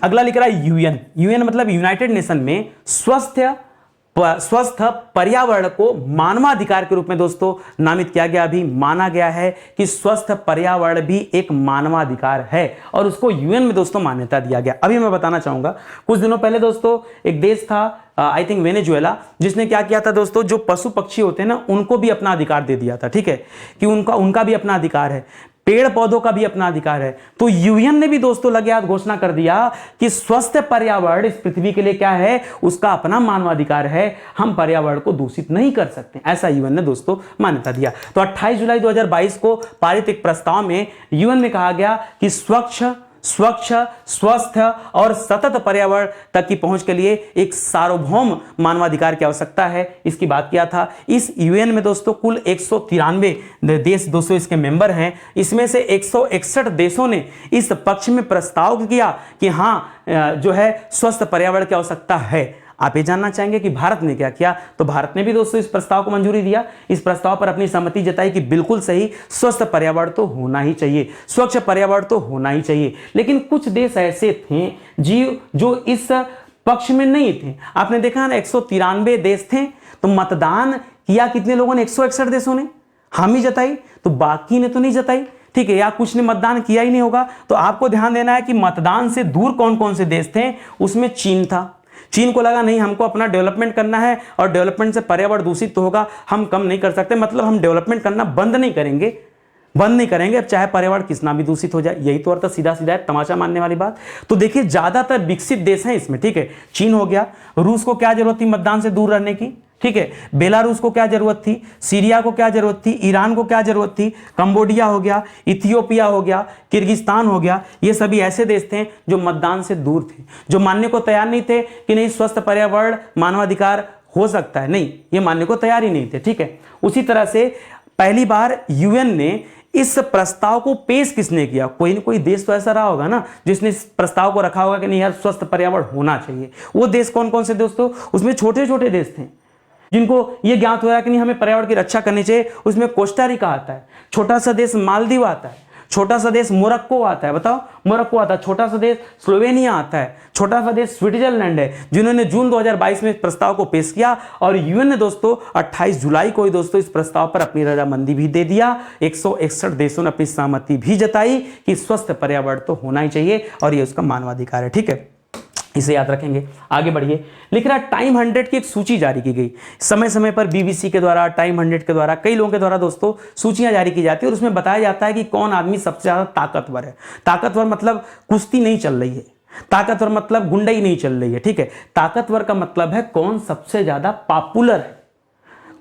अगला लिख रहा है यूएन। यूएन मतलब यूनाइटेड नेशन में स्वास्थ्य स्वस्थ पर्यावरण को मानवाधिकार के रूप में दोस्तों नामित किया गया। अभी माना गया है कि स्वस्थ पर्यावरण भी एक मानवाधिकार है और उसको यूएन में दोस्तों मान्यता दिया गया। अभी मैं बताना चाहूंगा, कुछ दिनों पहले दोस्तों एक देश था आई थिंक वेनेजुएला, जिसने क्या किया था दोस्तों, जो पशु पक्षी होते हैं ना उनको भी अपना अधिकार दे दिया था। ठीक है, कि उनका भी अपना अधिकार है, पेड़ पौधों का भी अपना अधिकार है। तो यूएन ने भी दोस्तों लगे हाथ घोषणा कर दिया कि स्वस्थ पर्यावरण इस पृथ्वी के लिए क्या है, उसका अपना मानवाधिकार है, हम पर्यावरण को दूषित नहीं कर सकते, ऐसा यूएन ने दोस्तों मान्यता दिया। तो 28 जुलाई 2022 को पारित एक प्रस्ताव में यूएन में कहा गया कि स्वच्छ, स्वस्थ और सतत पर्यावरण तक की पहुंच के लिए एक सार्वभौम मानवाधिकार की आवश्यकता है, इसकी बात किया था। इस यूएन में दोस्तों कुल 193 देश दोस्तों इसके मेंबर हैं। इसमें से 161 देशों ने इस पक्ष में प्रस्ताव किया कि हां जो है स्वस्थ पर्यावरण की आवश्यकता है। आप ये जानना चाहेंगे कि भारत ने क्या किया, तो भारत ने भी दोस्तों इस प्रस्ताव को मंजूरी दिया। इस प्रस्ताव पर अपनी सहमति जताई कि बिल्कुल सही, स्वस्थ पर्यावरण तो होना ही चाहिए, स्वच्छ पर्यावरण तो होना ही चाहिए। लेकिन कुछ देश ऐसे थे जो इस पक्ष में नहीं थे। आपने देखा ना 193 देश थे, तो मतदान किया कितने लोगों ने, 161 देशों ने हामी जताई, तो बाकी ने तो नहीं जताई। ठीक है, या कुछ ने मतदान किया ही नहीं होगा। तो आपको ध्यान देना है कि मतदान से दूर कौन कौन से देश थे, उसमें चीन था। चीन को लगा नहीं, हमको अपना डेवलपमेंट करना है और डेवलपमेंट से पर्यावरण दूषित तो होगा, हम कम नहीं कर सकते, मतलब हम डेवलपमेंट करना बंद नहीं करेंगे, अब चाहे पर्यावरण कितना भी दूषित हो जाए। यही तो अर्थ सीधा सीधा है, तमाचा मानने वाली बात। तो देखिए ज्यादातर विकसित देश हैं इसमें। ठीक है, चीन हो गया, रूस को क्या जरूरत थी मतदान से दूर रहने की, ठीक है, बेलारूस को क्या जरूरत थी, सीरिया को क्या जरूरत थी, ईरान को क्या जरूरत थी, कंबोडिया हो गया, इथियोपिया हो गया, किर्गिस्तान हो गया, ये सभी ऐसे देश थे जो मतदान से दूर थे, जो मानने को तैयार नहीं थे कि नहीं स्वस्थ पर्यावरण मानवाधिकार हो सकता है, नहीं, ये मानने को तैयार ही नहीं थे। ठीक है, उसी तरह से पहली बार यूएन ने इस प्रस्ताव को पेश किसने किया, कोई ना कोई देश तो ऐसा रहा होगा ना जिसने इस प्रस्ताव को रखा होगा कि नहीं यार स्वस्थ पर्यावरण होना चाहिए। वो देश कौन कौन से दोस्तों, उसमें छोटे छोटे देश थे जिनको ये ज्ञात हुआ कि नहीं हमें पर्यावरण की रक्षा करनी चाहिए। उसमें कोस्टा रिका आता है, छोटा सा देश मालदीव आता है, छोटा सा देश मोरक्को आता है, बताओ मोरक्को आता है, छोटा सा देश स्लोवेनिया आता है, छोटा सा देश स्विट्जरलैंड है, जिन्होंने जून 2022 में प्रस्ताव को पेश किया। और यूएन ने दोस्तों 28 जुलाई को ही दोस्तों इस प्रस्ताव पर अपनी रजामंदी भी दे दिया। 161 देशों ने अपनी सहमति भी जताई कि स्वस्थ पर्यावरण तो होना ही चाहिए और ये उसका मानवाधिकार है। ठीक है, इसे याद रखेंगे। आगे बढ़िए, लिख रहा टाइम 100 की एक सूची जारी की गई। समय समय पर बीबीसी के द्वारा, टाइम 100 के द्वारा, कई लोगों के द्वारा दोस्तों सूचियां जारी की जाती है और उसमें बताया जाता है कि कौन आदमी सबसे ज्यादा ताकतवर है। ताकतवर मतलब कुश्ती नहीं चल रही है, ताकतवर मतलब गुंडई नहीं चल रही है। ठीक है, ताकतवर का मतलब है कौन सबसे ज्यादा पॉपुलर है,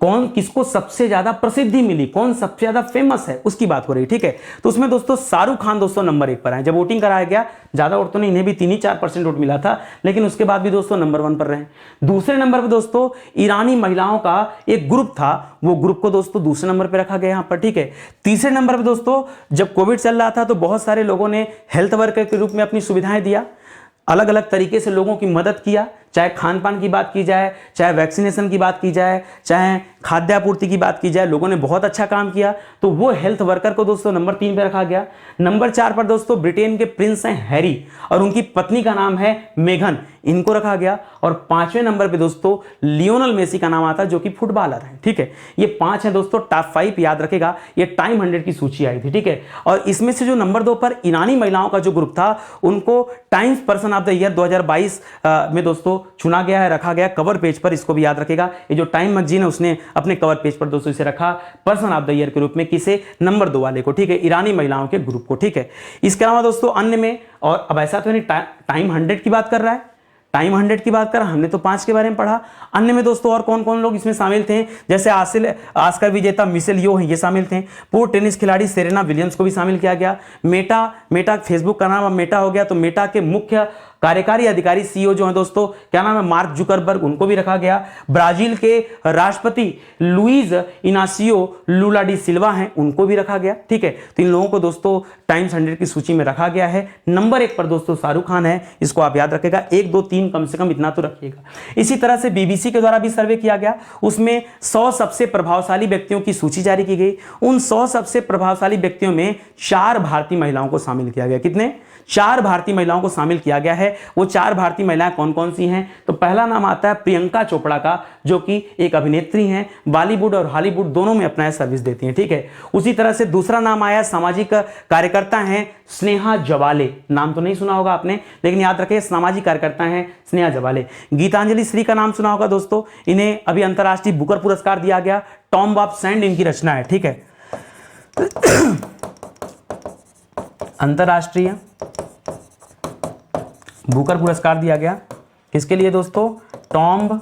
कौन किसको सबसे ज्यादा प्रसिद्धि मिली, कौन सबसे ज्यादा फेमस है, उसकी बात हो रही है। ठीक है, तो उसमें दोस्तों शाहरुख खान दोस्तों नंबर 1 पर आए। जब वोटिंग कराया गया, ज्यादा वोट तो नहीं, इन्हें भी 3-4% वोट मिला था, लेकिन उसके बाद भी दोस्तों नंबर 1 पर रहे। दूसरे नंबर पर दोस्तों ईरानी महिलाओं का एक ग्रुप था, वो ग्रुप को दोस्तों दूसरे नंबर पर रखा गया यहाँ पर। ठीक है, तीसरे नंबर पर दोस्तों जब कोविड चल रहा था तो बहुत सारे लोगों ने हेल्थ वर्कर के रूप में अपनी सुविधाएं दिया, अलग अलग तरीके से लोगों की मदद किया, चाहे खान पान की बात की जाए, चाहे वैक्सीनेशन की बात की जाए, चाहे खाद्यापूर्ति की बात की जाए, लोगों ने बहुत अच्छा काम किया। तो वो हेल्थ वर्कर को दोस्तों नंबर 3 पे रखा गया। नंबर 4 पर दोस्तों ब्रिटेन के प्रिंस हैं हैरी और उनकी पत्नी का नाम है मेघन, इनको रखा गया। और 5वें नंबर पे दोस्तों लियोनल मेसी का नाम आता है जो कि फुटबॉलर है। ठीक है, ये 5 है दोस्तों, टॉप 5 याद रखेगा। ये टाइम 100 की सूची आई थी। ठीक है, और इसमें से जो नंबर 2 पर ईरानी महिलाओं का जो ग्रुप था उनको times person of the year 2022 में दोस्तों चुना गया है, रखा गया कवर पेज पर, इसको भी याद रखेगा। ये जो टाइम मैगजीन है उसने अपने कवर पेज पर दोस्तों इसे रखा पर्सन ऑफ द ईयर के रूप में, किसे, नंबर 2 वाले को। ठीक है, ईरानी महिलाओं के ग्रुप को। ठीक है, इसके अलावा दोस्तों अन्य में, और अब ऐसा तो नहीं टाइम 100 की बात कर रहा है, टाइम 100 की बात कर, हमने तो 5 के बारे में पढ़ा। अन्य में दोस्तों और कौन कौन लोग इसमें शामिल थे, जैसे ऑस्कर विजेता मिशेल यो हैं, ये शामिल थे। पूर्व टेनिस खिलाड़ी सेरेना विलियम्स को भी शामिल किया गया। मेटा फेसबुक का नाम अब मेटा हो गया, तो मेटा के मुख्य कार्यकारी अधिकारी सीईओ जो है दोस्तों, क्या नाम है, मार्क जुकरबर्ग, उनको भी रखा गया। ब्राजील के राष्ट्रपति लुइज इनासियो लुला डी सिल्वा हैं, उनको भी रखा गया। ठीक है, तो इन लोगों को दोस्तों टाइम्स 100 की सूची में रखा गया है। नंबर 1 पर दोस्तों शाहरुख खान है, इसको आप याद रखेगा। 1, 2, 3 कम से कम इतना तो रखिएगा। इसी तरह से बीबीसी के द्वारा भी सर्वे किया गया, उसमें 100 सबसे प्रभावशाली व्यक्तियों की सूची जारी की गई। उन 100 सबसे प्रभावशाली व्यक्तियों में 4 भारतीय महिलाओं को शामिल किया गया। कितने? 4 भारतीय महिलाओं को शामिल किया गया है। है वो 4 भारतीय महिलाएं कौन कौन सी हैं, तो पहला नाम आता है प्रियंका चोपड़ा का, जो कि एक अभिनेत्री हैं, बॉलीवुड और हॉलीवुड दोनों में अपना सर्विस देती हैं, ठीक है। उसी तरह से दूसरा नाम आया, सामाजिक कार्यकर्ता हैं स्नेहा जवाले, नाम तो नहीं सुना होगा आपने, लेकिन याद रखिए सामाजिक कार्यकर्ता हैं स्नेहा जवाले। गीतांजलि श्री का नाम सुना होगा दोस्तों, इन्हें अभी अंतरराष्ट्रीय बुकर पुरस्कार दिया गया, टॉम्ब ऑफ सैंड इनकी रचना है, ठीक है। अंतरराष्ट्रीय बुकर पुरस्कार दिया गया किसके लिए दोस्तों, टॉम्ब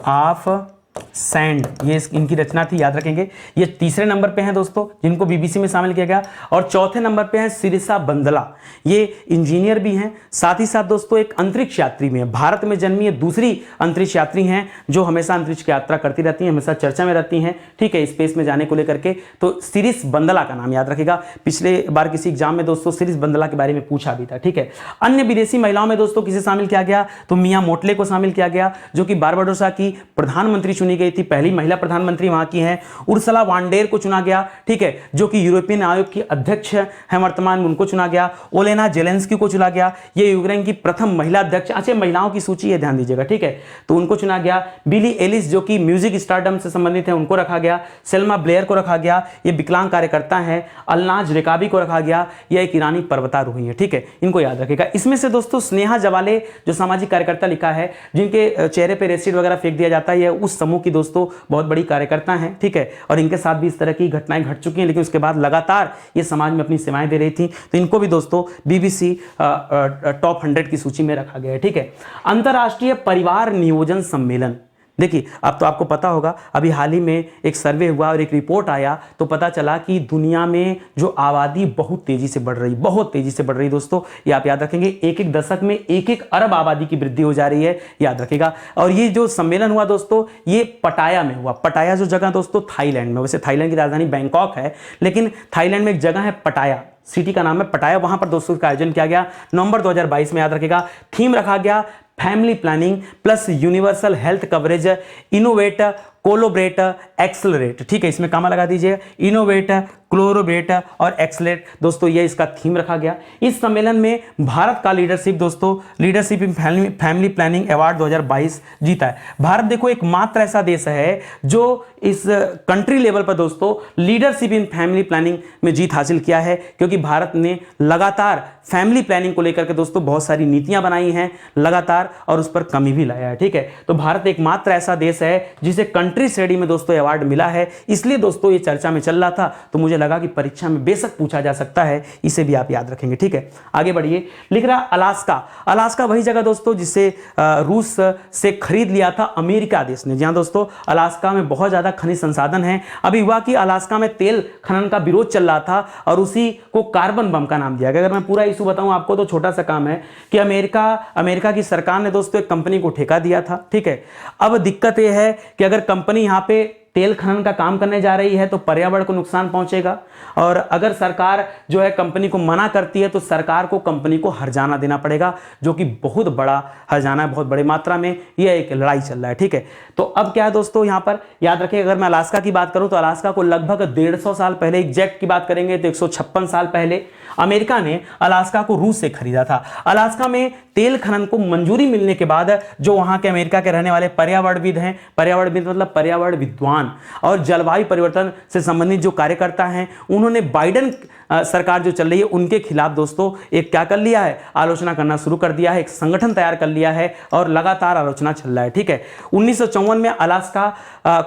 ऑफ सैंड, ये इनकी रचना थी, याद रखेंगे। ये तीसरे नंबर पे हैं दोस्तों जिनको बीबीसी में शामिल किया गया, और चौथे नंबर पे हैं सिरिसा बंदला, ये इंजीनियर भी हैं, साथ ही साथ दोस्तों एक अंतरिक्ष यात्री भी हैं, भारत में जन्मी दूसरी अंतरिक्ष यात्री हैं जो हमेशा अंतरिक्ष की यात्रा करती रहती हैं, हमेशा चर्चा में रहती हैं, ठीक है, स्पेस में जाने को लेकर के। तो सिरिस बंदला का नाम याद रखेगा, पिछले बार किसी एग्जाम में दोस्तों सिरिस बंदला के बारे में पूछा भी था, ठीक है। अन्य विदेशी महिलाओं में दोस्तों किसे शामिल किया गया, तो मियां मोटले को शामिल किया गया, जो कि बारबाडोसा की प्रधानमंत्री चुनी गई थी, पहली महिला प्रधानमंत्री वहां की हैं। उर्सुला वांडेर को चुना गया, ठीक है, जो कि यूरोपियन आयोग की अध्यक्ष हैं वर्तमान में, उनको चुना गया। ओलेना जेलेंस्की को चुना गया, ये यूक्रेन की प्रथम महिला अध्यक्ष, अच्छा महिलाओं की सूची है, ध्यान दीजिएगा, ठीक है, तो उनको चुना गया। बिली एलिस जो कि म्यूजिक स्टारडम से संबंधित है, उनको रखा गया। सेल्मा ब्लेयर को रखा गया, ये विकलांग कार्यकर्ता है। अलनाज रिकाबी को रखा गया, यह एक ईरानी पर्वतारोही है, ठीक है, इनको याद रखेगा। इसमें से दोस्तों स्नेहा जवाले जो सामाजिक कार्यकर्ता लिखा है, जिनके चेहरे पर एसिड वगैरह फेंक दिया जाता है, यह उस समूह की दोस्तों बहुत बड़ी कार्यकर्ता हैं, ठीक है, और इनके साथ भी इस तरह की घटनाएं घट चुकी हैं, लेकिन उसके बाद लगातार ये समाज में अपनी सेवाएं दे रही थी, तो इनको भी दोस्तों बीबीसी टॉप 100 की सूची में रखा गया है, ठीक है। अंतर्राष्ट्रीय परिवार नियोजन सम्मेलन, देखिए अब तो आपको पता होगा, अभी हाल ही में एक सर्वे हुआ और एक रिपोर्ट आया, तो पता चला कि दुनिया में जो आबादी बहुत तेजी से बढ़ रही, बहुत तेजी से बढ़ रही दोस्तों, ये आप याद रखेंगे, एक एक दशक में 1-1 अरब आबादी की वृद्धि हो जा रही है, याद रखेगा। और ये जो सम्मेलन हुआ दोस्तों, ये पटाया में हुआ। पटाया जो जगह दोस्तों थाईलैंड में, वैसे थाईलैंड की राजधानी बैंकॉक है, लेकिन थाईलैंड में एक जगह है पटाया, सिटी का नाम है पटाया, वहां पर दोस्तों का आयोजन किया गया नवंबर 2022 में, याद रखेगा। थीम रखा गया family planning plus universal health coverage, innovate collaborate accelerate, ठीक है, इसमें कामा लगा दीजिए, इनोवेट क्लोरोब्रेट और एक्सलेट, दोस्तों ये इसका थीम रखा गया। इस सम्मेलन में भारत का लीडरशिप दोस्तों, leadership in family planning award 2022 जीता है। भारत देखो एकमात्र ऐसा देश है जो इस कंट्री लेवल पर दोस्तों लीडरशिप इन फैमिली प्लानिंग में जीत हासिल किया है, क्योंकि भारत ने लगातार फैमिली प्लानिंग को लेकर के दोस्तों बहुत सारी नीतियां बनाई हैं लगातार, और उस पर कमी भी लाया है, ठीक है। तो भारत एकमात्र ऐसा देश है जिसे कंट्री श्रेणी में दोस्तों अवार्ड मिला है, इसलिए दोस्तों ये चर्चा में चल रहा था, तो मुझे लगा कि परीक्षा में बेशक पूछा जा सकता है, इसे भी आप याद रखेंगे, ठीक है। आगे बढ़िए, लिख रहा अलास्का। अलास्का वही जगह दोस्तों जिसे रूस से खरीद लिया था अमेरिका देश ने। जहां दोस्तों अलास्का में बहुत ज्यादा खनिज संसाधन है। अभी हुआ कि अलास्का में तेल खनन का विरोध चल रहा था और उसी को कार्बन बम का नाम दिया गया। अगर मैं पूरा इशू बताऊं आपको तो छोटा सा काम है कि अमेरिका की सरकार ने दोस्तों एक कंपनी को ठेका दिया था, ठीक है। अब दिक्कत यह है कि अगर कंपनी यहां पे तेल खनन का काम करने जा रही है तो पर्यावरण को नुकसान पहुंचेगा, और अगर सरकार जो है कंपनी को मना करती है तो सरकार को कंपनी को हर्जाना देना पड़ेगा, जो कि बहुत बड़ा हर्जाना है, बहुत बड़ी मात्रा में। यह एक लड़ाई चल रहा है, ठीक है। तो अब क्या है दोस्तों, यहां पर याद रखिए, अगर मैं अलास्का की बात करूं तो अलास्का को लगभग 150 साल पहले, एग्जैक्ट की बात करेंगे तो 156 साल पहले अमेरिका ने अलास्का को रूस से खरीदा था। अलास्का में तेल खनन को मंजूरी मिलने के बाद जो वहां के अमेरिका के रहने वाले पर्यावरणविद हैं, पर्यावरणविद मतलब पर्यावरण विद्वान और जलवायु परिवर्तन से संबंधित जो कार्यकर्ता हैं, उन्होंने बाइडेन सरकार जो चल रही है उनके खिलाफ दोस्तों एक क्या कर लिया है, आलोचना करना शुरू कर दिया है, एक संगठन तैयार कर लिया है और लगातार आलोचना चल रहा है, ठीक है। 1954 में अलास्का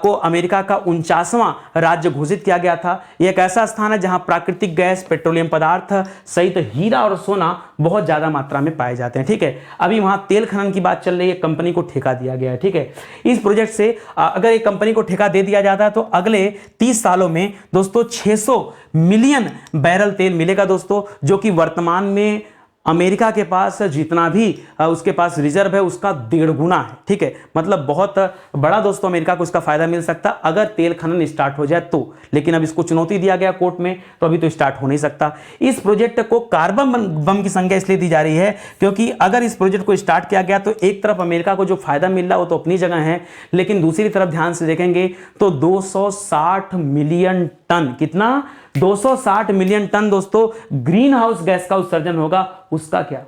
को अमेरिका का 49वां राज्य घोषित किया गया था। यह एक ऐसा स्थान है जहां प्राकृतिक गैस, पेट्रोलियम पदार्थ सहित हीरा और सोना बहुत ज्यादा मात्रा में पाए जाते हैं, ठीक है। अभी वहां तेल खनन की बात चल रही है, कंपनी को ठेका दिया गया है, ठीक है। इस प्रोजेक्ट से अगर एक कंपनी को ठेका दे दिया जाता है तो अगले 30 सालों में दोस्तों 600 मिलियन बैरल तेल मिलेगा दोस्तों, जो कि वर्तमान में अमेरिका के पास जितना भी उसके पास रिजर्व है उसका 1.5 गुना है, ठीक है। मतलब बहुत बड़ा दोस्तों अमेरिका को इसका फायदा मिल सकता अगर तेल खनन स्टार्ट हो जाए तो, लेकिन अब इसको चुनौती दिया गया कोर्ट में, तो अभी तो स्टार्ट हो नहीं सकता। इस प्रोजेक्ट को कार्बन बम की संख्या इसलिए दी जा रही है क्योंकि अगर इस प्रोजेक्ट को स्टार्ट किया गया तो एक तरफ अमेरिका को जो फायदा मिल रहा है वो तो अपनी जगह है, लेकिन दूसरी तरफ ध्यान से देखेंगे तो 260 मिलियन टन, कितना, 260 मिलियन टन दोस्तों ग्रीन हाउस गैस का उत्सर्जन होगा। उसका क्या,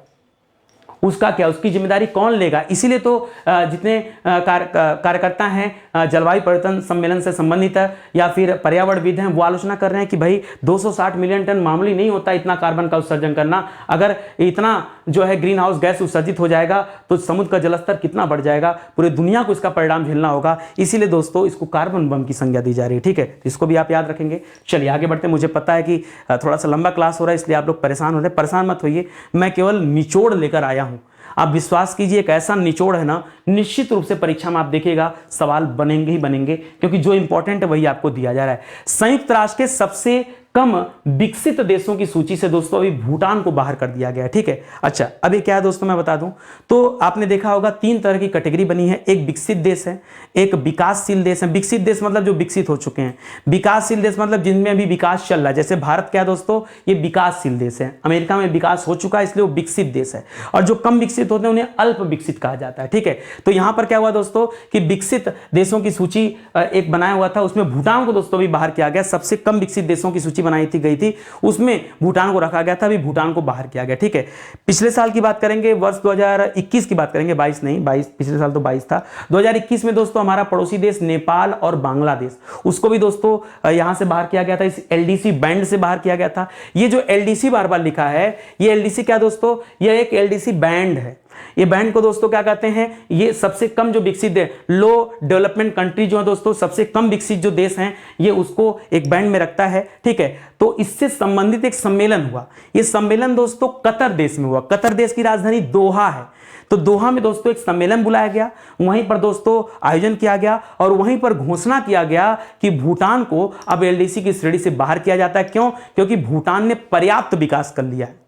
उसका क्या, उसकी जिम्मेदारी कौन लेगा। इसीलिए तो जितने कार्यकर्ता हैं जलवायु परिवर्तन सम्मेलन से संबंधित या फिर पर्यावरणविद हैं वो आलोचना कर रहे हैं कि भाई 260 मिलियन टन मामूली नहीं होता इतना कार्बन का उत्सर्जन करना। अगर इतना जो है ग्रीन हाउस गैस उत्सर्जित हो जाएगा तो समुद्र का जलस्तर कितना बढ़ जाएगा, पूरी दुनिया को इसका परिणाम झेलना होगा। इसीलिए दोस्तों इसको कार्बन बम की संज्ञा दी जा रही है, ठीक है, इसको भी आप याद रखेंगे। चलिए आगे बढ़ते हैं। मुझे पता है कि थोड़ा सा लंबा क्लास हो रहा है इसलिए आप लोग परेशान हो रहे हैं, परेशान मत होइए, मैं केवल निचोड़ लेकर आया हूं। आप विश्वास कीजिए एक ऐसा निचोड़ है ना, निश्चित रूप से परीक्षा में आप देखिएगा सवाल बनेंगे ही बनेंगे, क्योंकि जो इंपॉर्टेंट है वही आपको दिया जा रहा है। संयुक्त राष्ट्र के सबसे कम विकसित देशों की सूची से दोस्तों अभी भूटान को बाहर कर दिया गया है, ठीक है। अच्छा अभी क्या है दोस्तों मैं बता दूं, तो आपने देखा होगा 3 तरह की कैटेगरी बनी है, एक विकसित देश है, एक विकासशील देश है। विकसित देश मतलब जो विकसित हो चुके हैं, विकासशील देश मतलब जिनमें अभी विकास चल रहा है। जैसे भारत क्या है दोस्तों, ये विकासशील देश है, अमेरिका में विकास हो चुका है इसलिए वो विकसित देश है, और जो कम विकसित होते हैं उन्हें अल्प विकसित कहा जाता है, ठीक है। तो यहां पर क्या हुआ दोस्तों कि विकसित देशों की सूची एक बनाया हुआ था, उसमें भूटान को दोस्तों भी बाहर किया गया। सबसे कम विकसित देशों की सूची बनाई थी गई थी, उसमें भूटान को रखा गया था, अभी भूटान को बाहर किया गया, ठीक है। पिछले साल की बात करेंगे, वर्ष 2021 की बात करेंगे, 22 नहीं, 22 पिछले साल तो 22 था। 2021 में दोस्तों हमारा पड़ोसी देश नेपाल और बांग्लादेश, उसको भी दोस्तों यहां से बाहर किया गया था, इस एलडीसी बैंड से बाहर किया गया था। ये जो एलडीसी बार बार लिखा है, ये एलडीसी क्या दोस्तों, ये एक एलडीसी बैंड है। ये बैंड को दोस्तों क्या कहते हैं, ये सबसे कम जो विकसित है, लो डेवलपमेंट कंट्री जो है दोस्तों, सबसे कम विकसित जो देश हैं, ये उसको एक बैंड में रखता है, ठीक है। तो इससे संबंधित एक सम्मेलन हुआ, ये सम्मेलन दोस्तों कतर देश में हुआ। कतर देश की राजधानी दोहा है, तो दोहा में दोस्तों एक सम्मेलन बुलाया गया, वहीं पर दोस्तों आयोजन किया गया और वहीं पर घोषणा किया गया कि भूटान को अब एलडीसी की श्रेणी से बाहर किया जाता है। क्यों? क्योंकि भूटान ने पर्याप्त विकास कर लिया है।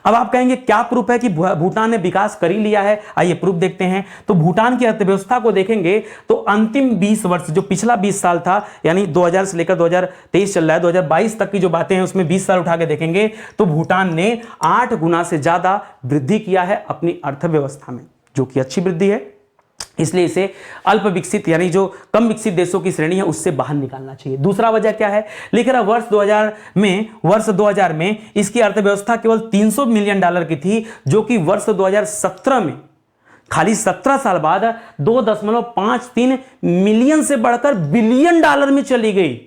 अब आप कहेंगे क्या प्रूफ है कि भूटान ने विकास कर ही लिया है, आइए प्रूफ देखते हैं। तो भूटान की अर्थव्यवस्था को देखेंगे तो अंतिम 20 वर्ष, जो पिछला 20 साल था, यानी 2000 से लेकर 2023 चल रहा है, 2022 तक की जो बातें हैं उसमें 20 साल उठा के देखेंगे तो भूटान ने 8 गुना से ज्यादा वृद्धि किया है अपनी अर्थव्यवस्था में, जो कि अच्छी वृद्धि है। इसलिए इसे अल्प विकसित यानी जो कम विकसित देशों की श्रेणी है उससे बाहर निकालना चाहिए। दूसरा वजह क्या है, लिख रहा वर्ष 2000 में इसकी अर्थव्यवस्था केवल $300 मिलियन की थी, जो कि वर्ष 2017 में खाली 17 साल बाद 2.53 मिलियन से बढ़कर बिलियन डॉलर में चली गई।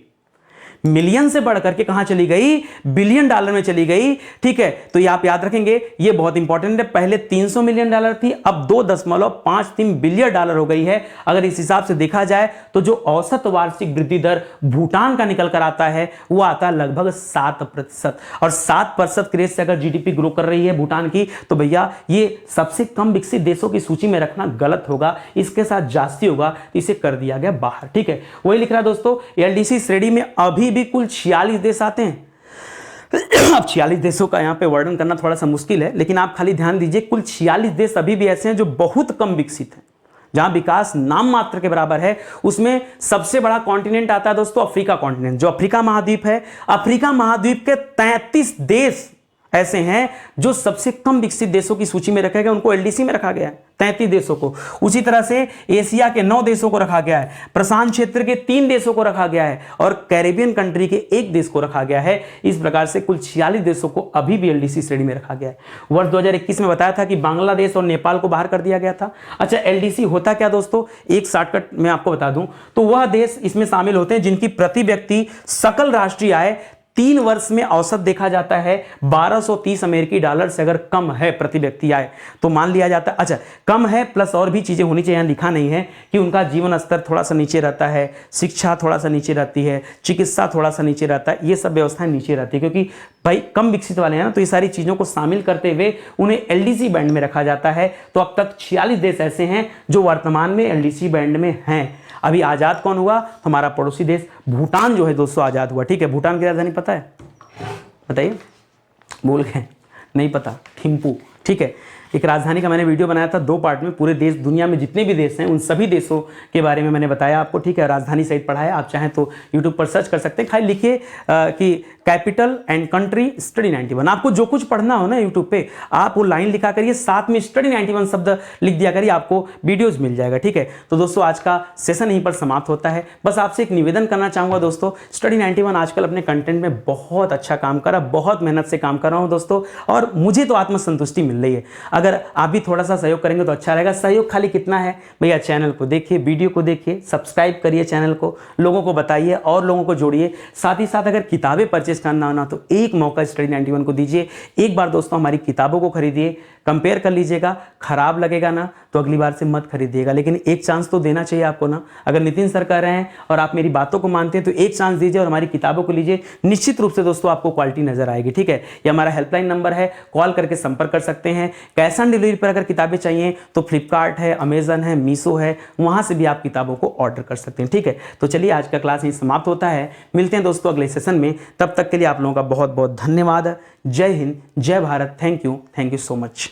मिलियन से बढ़कर के कहां चली गई, बिलियन डॉलर में चली गई, ठीक है। तो ये आप याद रखेंगे, ये बहुत इंपॉर्टेंट है। पहले 300 मिलियन डॉलर थी, अब 2.53 बिलियन डॉलर हो गई है। अगर इस हिसाब से देखा जाए तो जो औसत वार्षिक वृद्धि दर भूटान का निकल कर आता है वो आता है लगभग 7%, और 7% के रेट से अगर जीडीपी ग्रो कर रही है भूटान की, तो भैया ये सबसे कम विकसित देशों की सूची में रखना गलत होगा, इसके साथ जास्ती होगा, इसे कर दिया गया बाहर, ठीक है। वही लिख रहा है दोस्तों, एलडीसी श्रेणी में अभी भी कुल 46 देश आते हैं। अब 46 देशों का यहां पे वर्णन करना थोड़ा सा मुश्किल है, लेकिन आप खाली ध्यान दीजिए, कुल 46 देश अभी भी ऐसे हैं जो बहुत कम विकसित हैं, जहां विकास नाम मात्र के बराबर है। उसमें सबसे बड़ा कॉन्टिनेंट आता है दोस्तों अफ्रीका कॉन्टिनेंट, जो अफ्रीका महाद्वीप है। अफ्रीका महाद्वीप के 33 देश ऐसे हैं जो सबसे कम विकसित देशों की सूची में रखे गए, उनको एलडीसी में रखा गया है, 33 देशों को। उसी तरह से एशिया के 9 देशों को रखा गया है, प्रशांत क्षेत्र के 3 देशों को रखा गया है, और कैरेबियन कंट्री के 1 देश को रखा गया है। इस प्रकार से कुल 46 देशों को अभी भी एलडीसी श्रेणी में रखा गया है। वर्ष 2021 में बताया था कि बांग्लादेश और नेपाल को बाहर कर दिया गया था। अच्छा, एलडीसी होता क्या दोस्तों, एक शॉर्टकट मैं आपको बता दूं तो वह देश इसमें शामिल होते हैं जिनकी प्रति व्यक्ति सकल राष्ट्रीय आय 3 वर्ष में औसत देखा जाता है 1230 अमेरिकी डॉलर से अगर कम है प्रति व्यक्ति आय, तो मान लिया जाता है। अच्छा, कम है प्लस और भी चीजें होनी चाहिए, यहां लिखा नहीं है कि उनका जीवन स्तर थोड़ा सा नीचे रहता है, शिक्षा थोड़ा सा नीचे रहती है, चिकित्सा थोड़ा सा नीचे रहता है, ये सब व्यवस्थाएं नीचे रहती है, क्योंकि भाई कम विकसित वाले हैं ना, तो ये सारी चीजों को शामिल करते हुए उन्हें एलडीसी बैंड में रखा जाता है। तो अब तक 46 देश ऐसे हैं जो वर्तमान में एलडीसी बैंड में हैं। अभी आजाद कौन हुआ, हमारा पड़ोसी देश भूटान जो है दोस्तों आजाद हुआ, ठीक है। भूटान की राजधानी पता है, बताइए, भूल गए, नहीं पता, थिम्पू, ठीक है। एक राजधानी का मैंने वीडियो बनाया था 2 पार्ट में, पूरे देश, दुनिया में जितने भी देश हैं उन सभी देशों के बारे में मैंने बताया आपको, ठीक है। राजधानी सहित पढ़ाया, आप चाहें तो यूट्यूब पर सर्च कर सकते हैं, खाली लिखिए कि कैपिटल एंड कंट्री स्टडी 91। आपको जो कुछ पढ़ना हो ना यूट्यूब पे, आप वो लाइन लिखा करिए, साथ में स्टडी 91 शब्द लिख दिया करिए, आपको वीडियोज मिल जाएगा, ठीक है। तो दोस्तों आज का सेशन यहीं पर समाप्त होता है। बस आपसे एक निवेदन करना चाहूंगा दोस्तों, स्टडी 91 आजकल अपने कंटेंट में बहुत अच्छा काम कर रहा है, बहुत मेहनत से काम कर रहा हूं दोस्तों, और मुझे तो आत्मसंतुष्टि मिल रही है। अगर आप भी थोड़ा सा सहयोग करेंगे तो अच्छा रहेगा। सहयोग खाली कितना है भैया, चैनल को देखिए, वीडियो को देखिए, सब्सक्राइब करिए चैनल को, लोगों को बताइए और लोगों को जोड़िए। साथ ही साथ अगर किताबें परचेस करना हो ना तो एक मौका स्टडी 91 को दीजिए। एक बार दोस्तों हमारी किताबों को खरीदिए, कंपेयर कर लीजिएगा, खराब लगेगा ना तो अगली बार से मत खरीदिएगा, लेकिन एक चांस तो देना चाहिए आपको ना। अगर नितिन सर कह रहे हैं और आप मेरी बातों को मानते हैं तो एक चांस दीजिए और हमारी किताबों को लीजिए। निश्चित रूप से दोस्तों आपको क्वालिटी नजर आएगी। ठीक है, ये हमारा हेल्पलाइन नंबर है, कॉल करके संपर्क कर सकते हैं। कैश ऑन डिलीवरी पर अगर किताबें चाहिए तो फ्लिपकार्ट है, अमेजन है, मीशो है, वहां से भी आप किताबों को ऑर्डर कर सकते हैं। ठीक है, तो चलिए आज का क्लास यही समाप्त होता है। मिलते हैं दोस्तों अगले सेशन में, तब तक के लिए आप लोगों का बहुत बहुत धन्यवाद। जय हिंद, जय Bharat. Thank you so much.